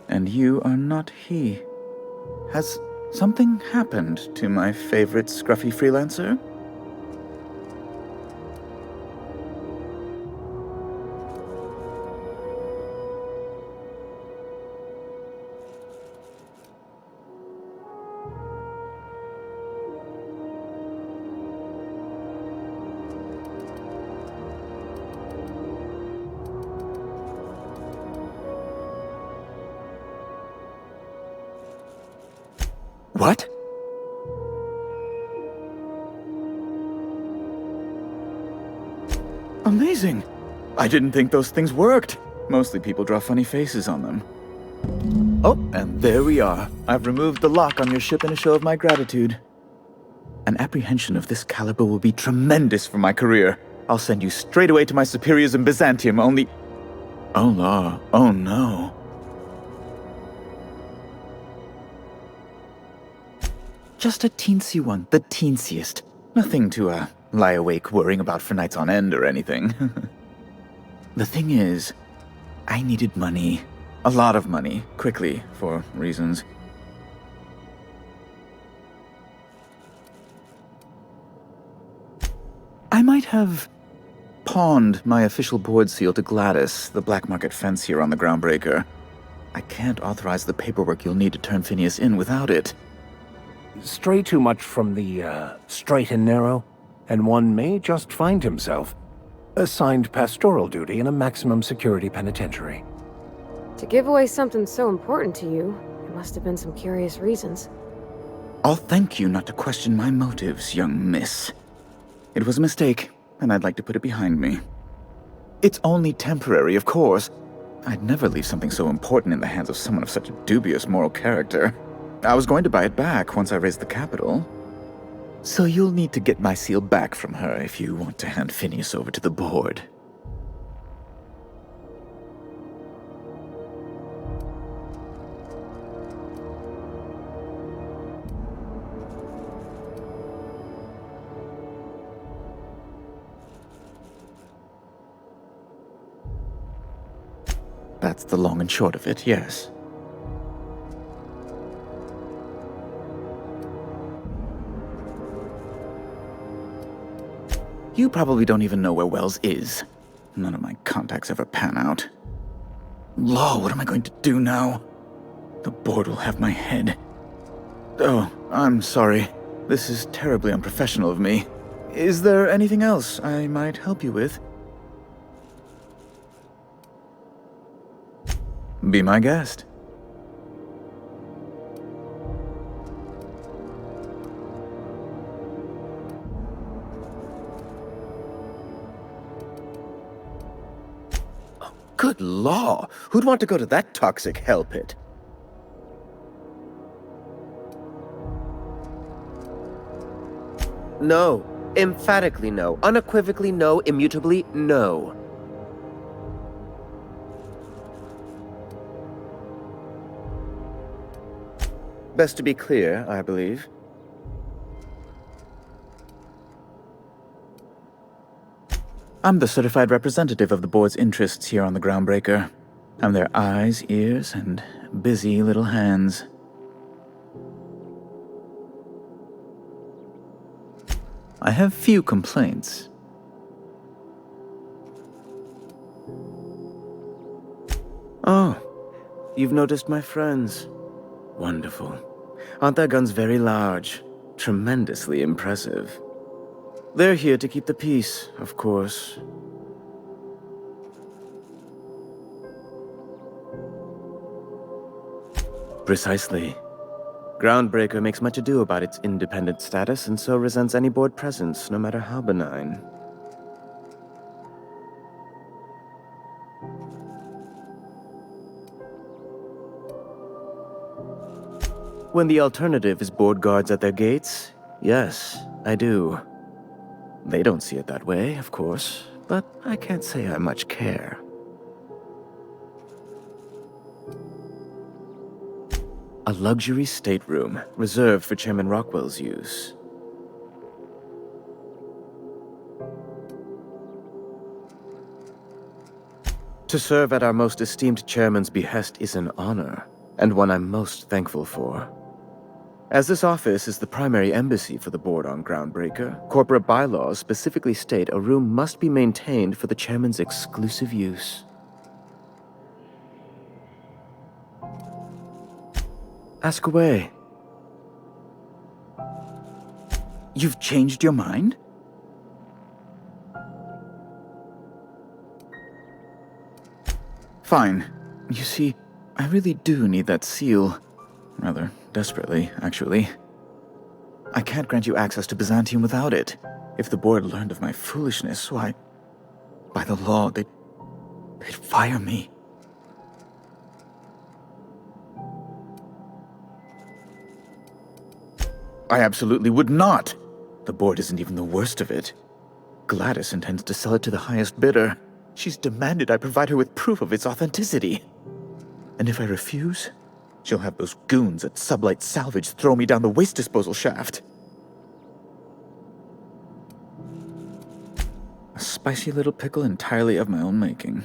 And you are not he. Has something happened to my favorite scruffy freelancer? What? Amazing! I didn't think those things worked. Mostly people draw funny faces on them. Oh, and there we are. I've removed the lock on your ship in a show of my gratitude. An apprehension of this caliber will be tremendous for my career. I'll send you straight away to my superiors in Byzantium, only... Oh, no. Oh, no. Just a teensy one, the teensiest. Nothing to, lie awake worrying about for nights on end or anything. The thing is, I needed money. A lot of money, quickly, for reasons. I might have pawned my official board seal to Gladys, the black market fence here on the Groundbreaker. I can't authorize the paperwork you'll need to turn Phineas in without it. Stray too much from the, straight and narrow, and one may just find himself assigned pastoral duty in a maximum security penitentiary. To give away something so important to you, there must have been some curious reasons. I'll thank you not to question my motives, young miss. It was a mistake, and I'd like to put it behind me. It's only temporary, of course. I'd never leave something so important in the hands of someone of such a dubious moral character. I was going to buy it back once I raised the capital. So you'll need to get my seal back from her if you want to hand Phineas over to the board. That's the long and short of it, yes. You probably don't even know where Wells is. None of my contacts ever pan out. Law, what am I going to do now? The board will have my head. Oh, I'm sorry. This is terribly unprofessional of me. Is there anything else I might help you with? Be my guest. Good law! Who'd want to go to that toxic hell pit? No. Emphatically no. Unequivocally no. Immutably no. Best to be clear, I believe. I'm the certified representative of the board's interests here on the Groundbreaker. I'm their eyes, ears, and busy little hands. I have few complaints. Oh, you've noticed my friends. Wonderful. Aren't their guns very large? Tremendously impressive. They're here to keep the peace, of course. Precisely. Groundbreaker makes much ado about its independent status and so resents any board presence, no matter how benign. When the alternative is board guards at their gates, yes, I do. They don't see it that way, of course, but I can't say I much care. A luxury stateroom reserved for Chairman Rockwell's use. To serve at our most esteemed chairman's behest is an honor, and one I'm most thankful for. As this office is the primary embassy for the board on Groundbreaker, corporate bylaws specifically state a room must be maintained for the chairman's exclusive use. Ask away. You've changed your mind? Fine. You see, I really do need that seal. Rather desperately, actually. I can't grant you access to Byzantium without it. If the board learned of my foolishness, why, by the law, they'd fire me. I absolutely would not. The board isn't even the worst of it. Gladys intends to sell it to the highest bidder. She's demanded I provide her with proof of its authenticity. And if I refuse, she'll have those goons at Sublight Salvage throw me down the waste disposal shaft. A spicy little pickle entirely of my own making.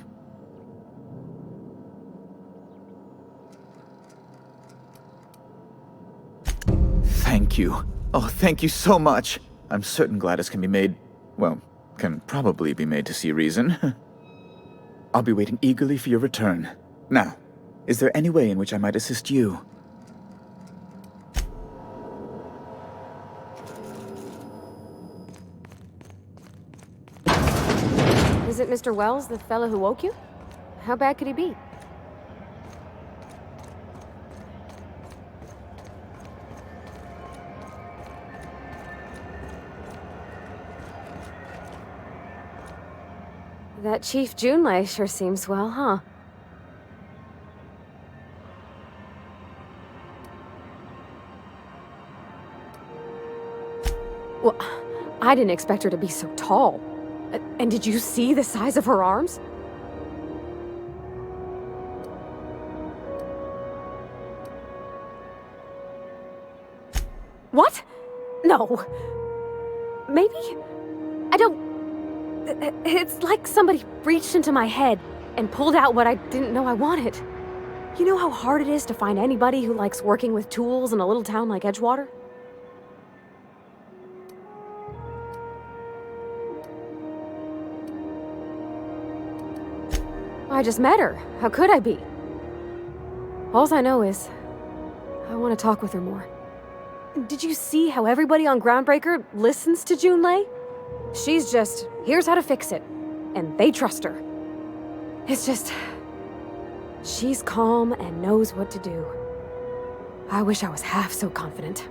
Thank you. Oh, thank you so much. I'm certain Gladys can be made, well, can probably be made to see reason. I'll be waiting eagerly for your return. Now, is there any way in which I might assist you? Is it Mr. Wells, the fellow who woke you? How bad could he be? That Chief Junlei sure seems well, huh? Well, I didn't expect her to be so tall. And did you see the size of her arms? What? No. Maybe? I don't... It's like somebody reached into my head and pulled out what I didn't know I wanted. You know how hard it is to find anybody who likes working with tools in a little town like Edgewater? I just met her. How could I be? Alls I know is, I want to talk with her more. Did you see how everybody on Groundbreaker listens to Junlei? She's just, here's how to fix it. And they trust her. It's just, she's calm and knows what to do. I wish I was half so confident.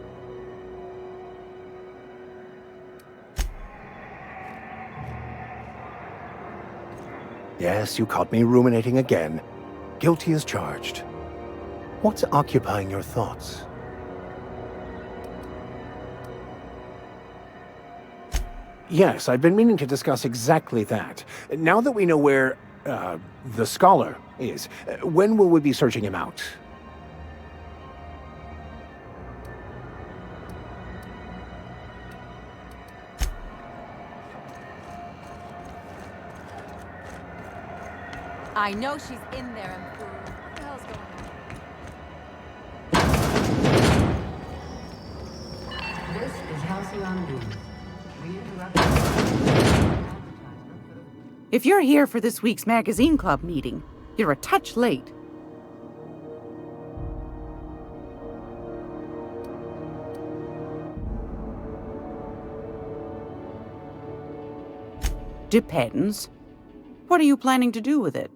Yes, you caught me ruminating again. Guilty as charged. What's occupying your thoughts? Yes, I've been meaning to discuss exactly that. Now that we know where, the scholar is, when will we be searching him out? I know she's in there. What the hell's going on? This is Halcyon News. We interrupt. If you're here for this week's magazine club meeting, you're a touch late. Depends. What are you planning to do with it?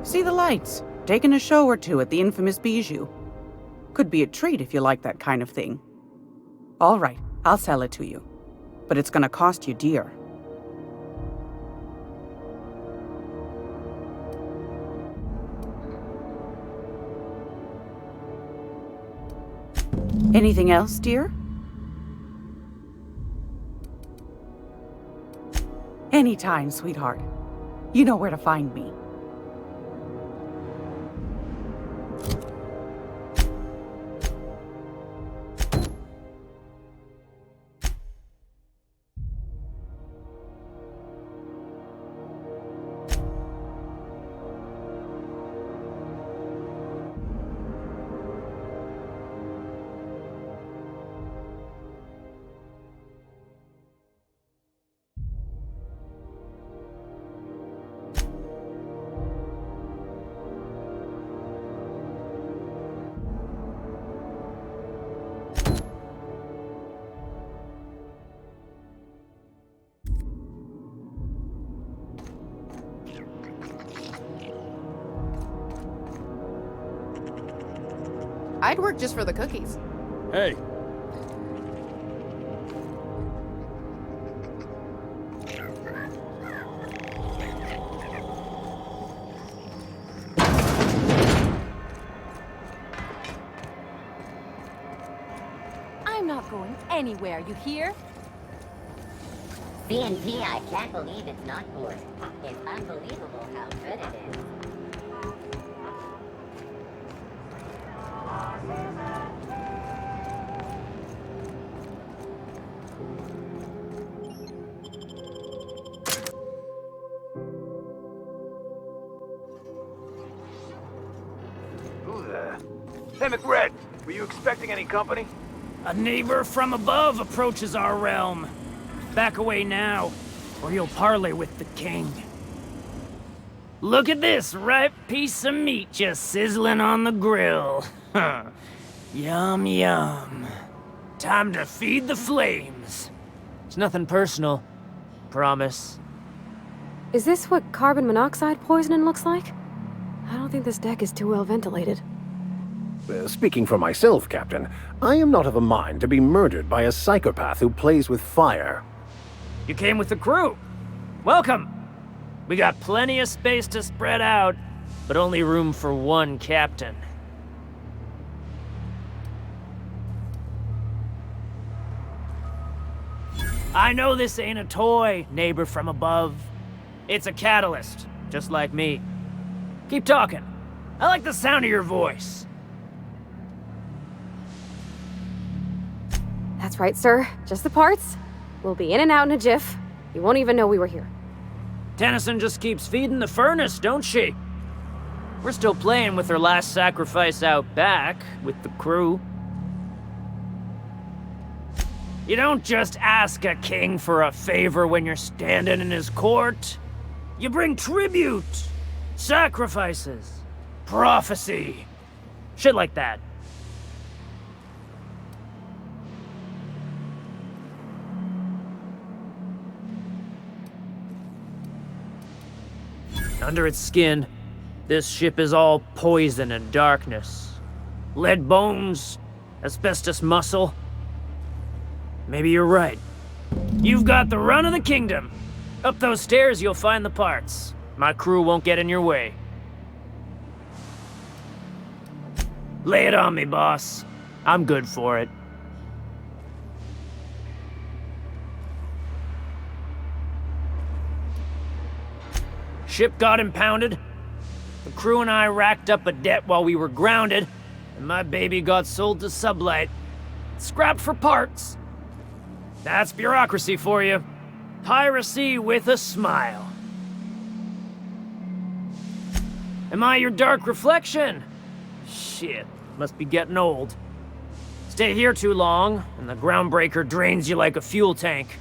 See the lights. Taking a show or two at the infamous Bijou. Could be a treat if you like that kind of thing. All right, I'll sell it to you. But it's gonna cost you dear. Anything else, dear? Anytime, sweetheart. You know where to find me. I'd work just for the cookies. Hey. I'm not going anywhere, you hear? CNP, I can't believe it's not good. It's unbelievable how good it is. Who the? Hey, McRed, were you expecting any company? A neighbor from above approaches our realm. Back away now, or you'll parley with the king. Look at this ripe piece of meat just sizzling on the grill. Yum, yum. Time to feed the flames. It's nothing personal. Promise. Is this what carbon monoxide poisoning looks like? I don't think this deck is too well ventilated. Speaking for myself, Captain, I am not of a mind to be murdered by a psychopath who plays with fire. You came with the crew. Welcome. We got plenty of space to spread out, but only room for one captain. I know this ain't a toy, neighbor from above. It's a catalyst, just like me. Keep talking. I like the sound of your voice. That's right, sir. Just the parts. We'll be in and out in a jiff. You won't even know we were here. Tennyson just keeps feeding the furnace, don't she? We're still playing with her last sacrifice out back, with the crew. You don't just ask a king for a favor when you're standing in his court. You bring tribute, sacrifices, prophecy, shit like that. Under its skin, this ship is all poison and darkness. Lead bones, asbestos muscle. Maybe you're right. You've got the run of the kingdom. Up those stairs, you'll find the parts. My crew won't get in your way. Lay it on me, boss. I'm good for it. Ship got impounded. The crew and I racked up a debt while we were grounded, and my baby got sold to Sublight. Scrapped for parts. That's bureaucracy for you. Piracy with a smile. Am I your dark reflection? Shit, must be getting old. Stay here too long, and the groundbreaker drains you like a fuel tank.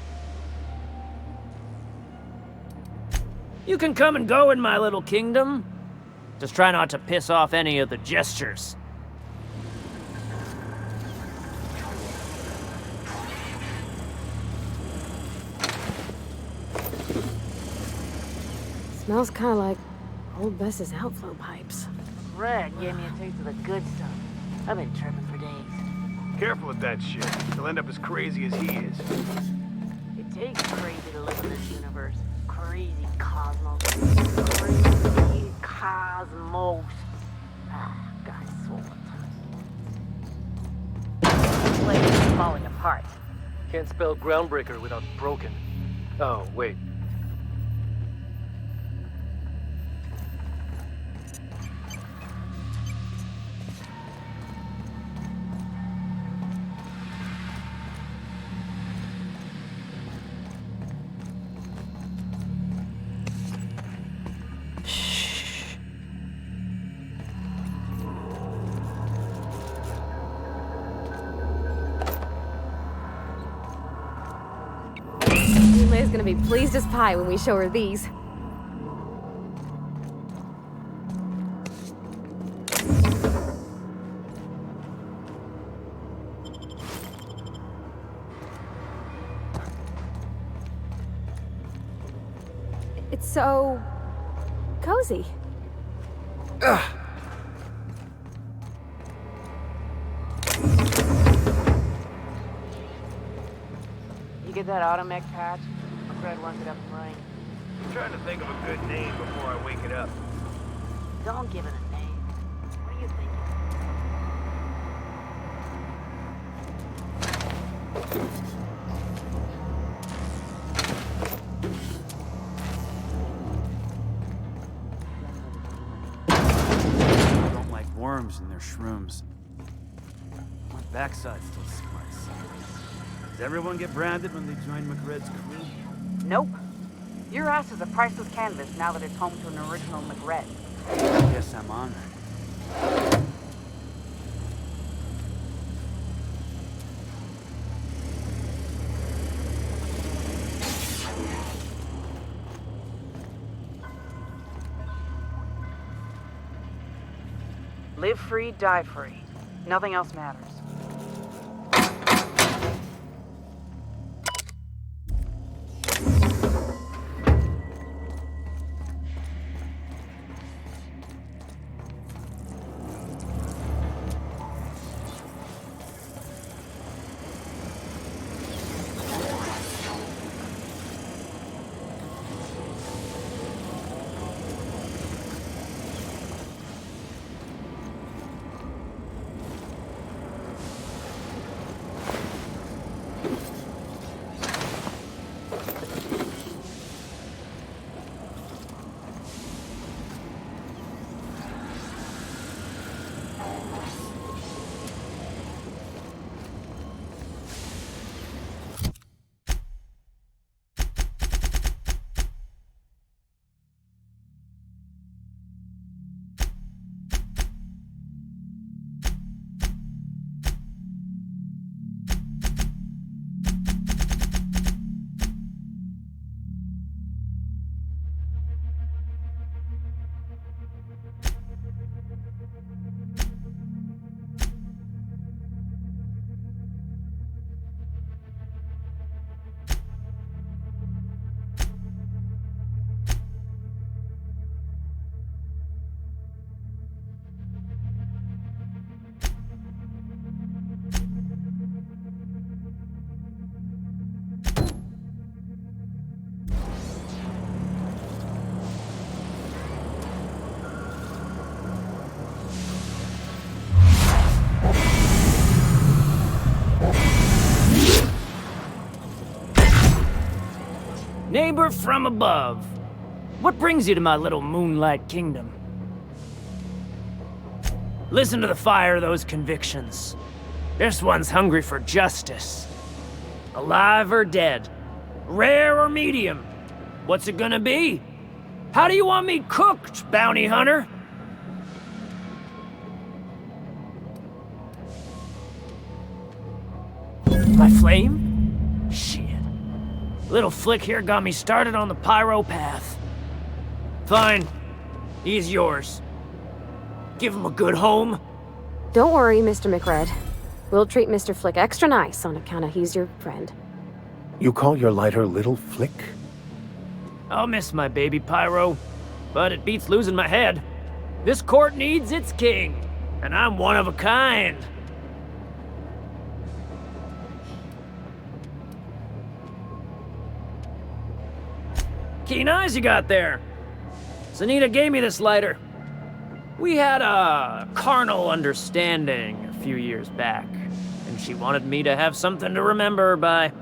You can come and go in my little kingdom. Just try not to piss off any of the gestures. Smells kind of like old Bess's outflow pipes. Red gave me a taste of the good stuff. I've been tripping for days. Careful with that shit. He'll end up as crazy as he is. It takes crazy to live in this universe. Crazy cosmos. Crazy cosmos. Ah, got swollen. Can't spell groundbreaker without broken. Oh, wait. May's gonna be pleased as pie when we show her these. It's so cozy. Ugh. You get that automech patch? Fred wants it up and running. I'm trying to think of a good name before I wake it up. Don't give it a name. What are you thinking? I don't like worms in their shrooms. My backside still smarts. Does everyone get branded when they join McRed's crew? Nope. Your ass is a priceless canvas now that it's home to an original McRed. Guess I'm honored. Live free, die free. Nothing else matters. Neighbor from above. What brings you to my little moonlight kingdom? Listen to the fire of those convictions. This one's hungry for justice. Alive or dead? Rare or medium? What's it gonna be? How do you want me cooked, bounty hunter? My flame? Shit. Little flick here got me started on the pyro path. Fine. He's yours. Give him a good home. Don't worry, Mr. McRed. We'll treat Mr. Flick extra nice on account of he's your friend. You call your lighter Little Flick? I'll miss my baby pyro, but it beats losing my head. This court needs its king, and I'm one of a kind. Keen eyes you got there. Sunita gave me this lighter. We had a carnal understanding a few years back. and she wanted me to have something to remember her by.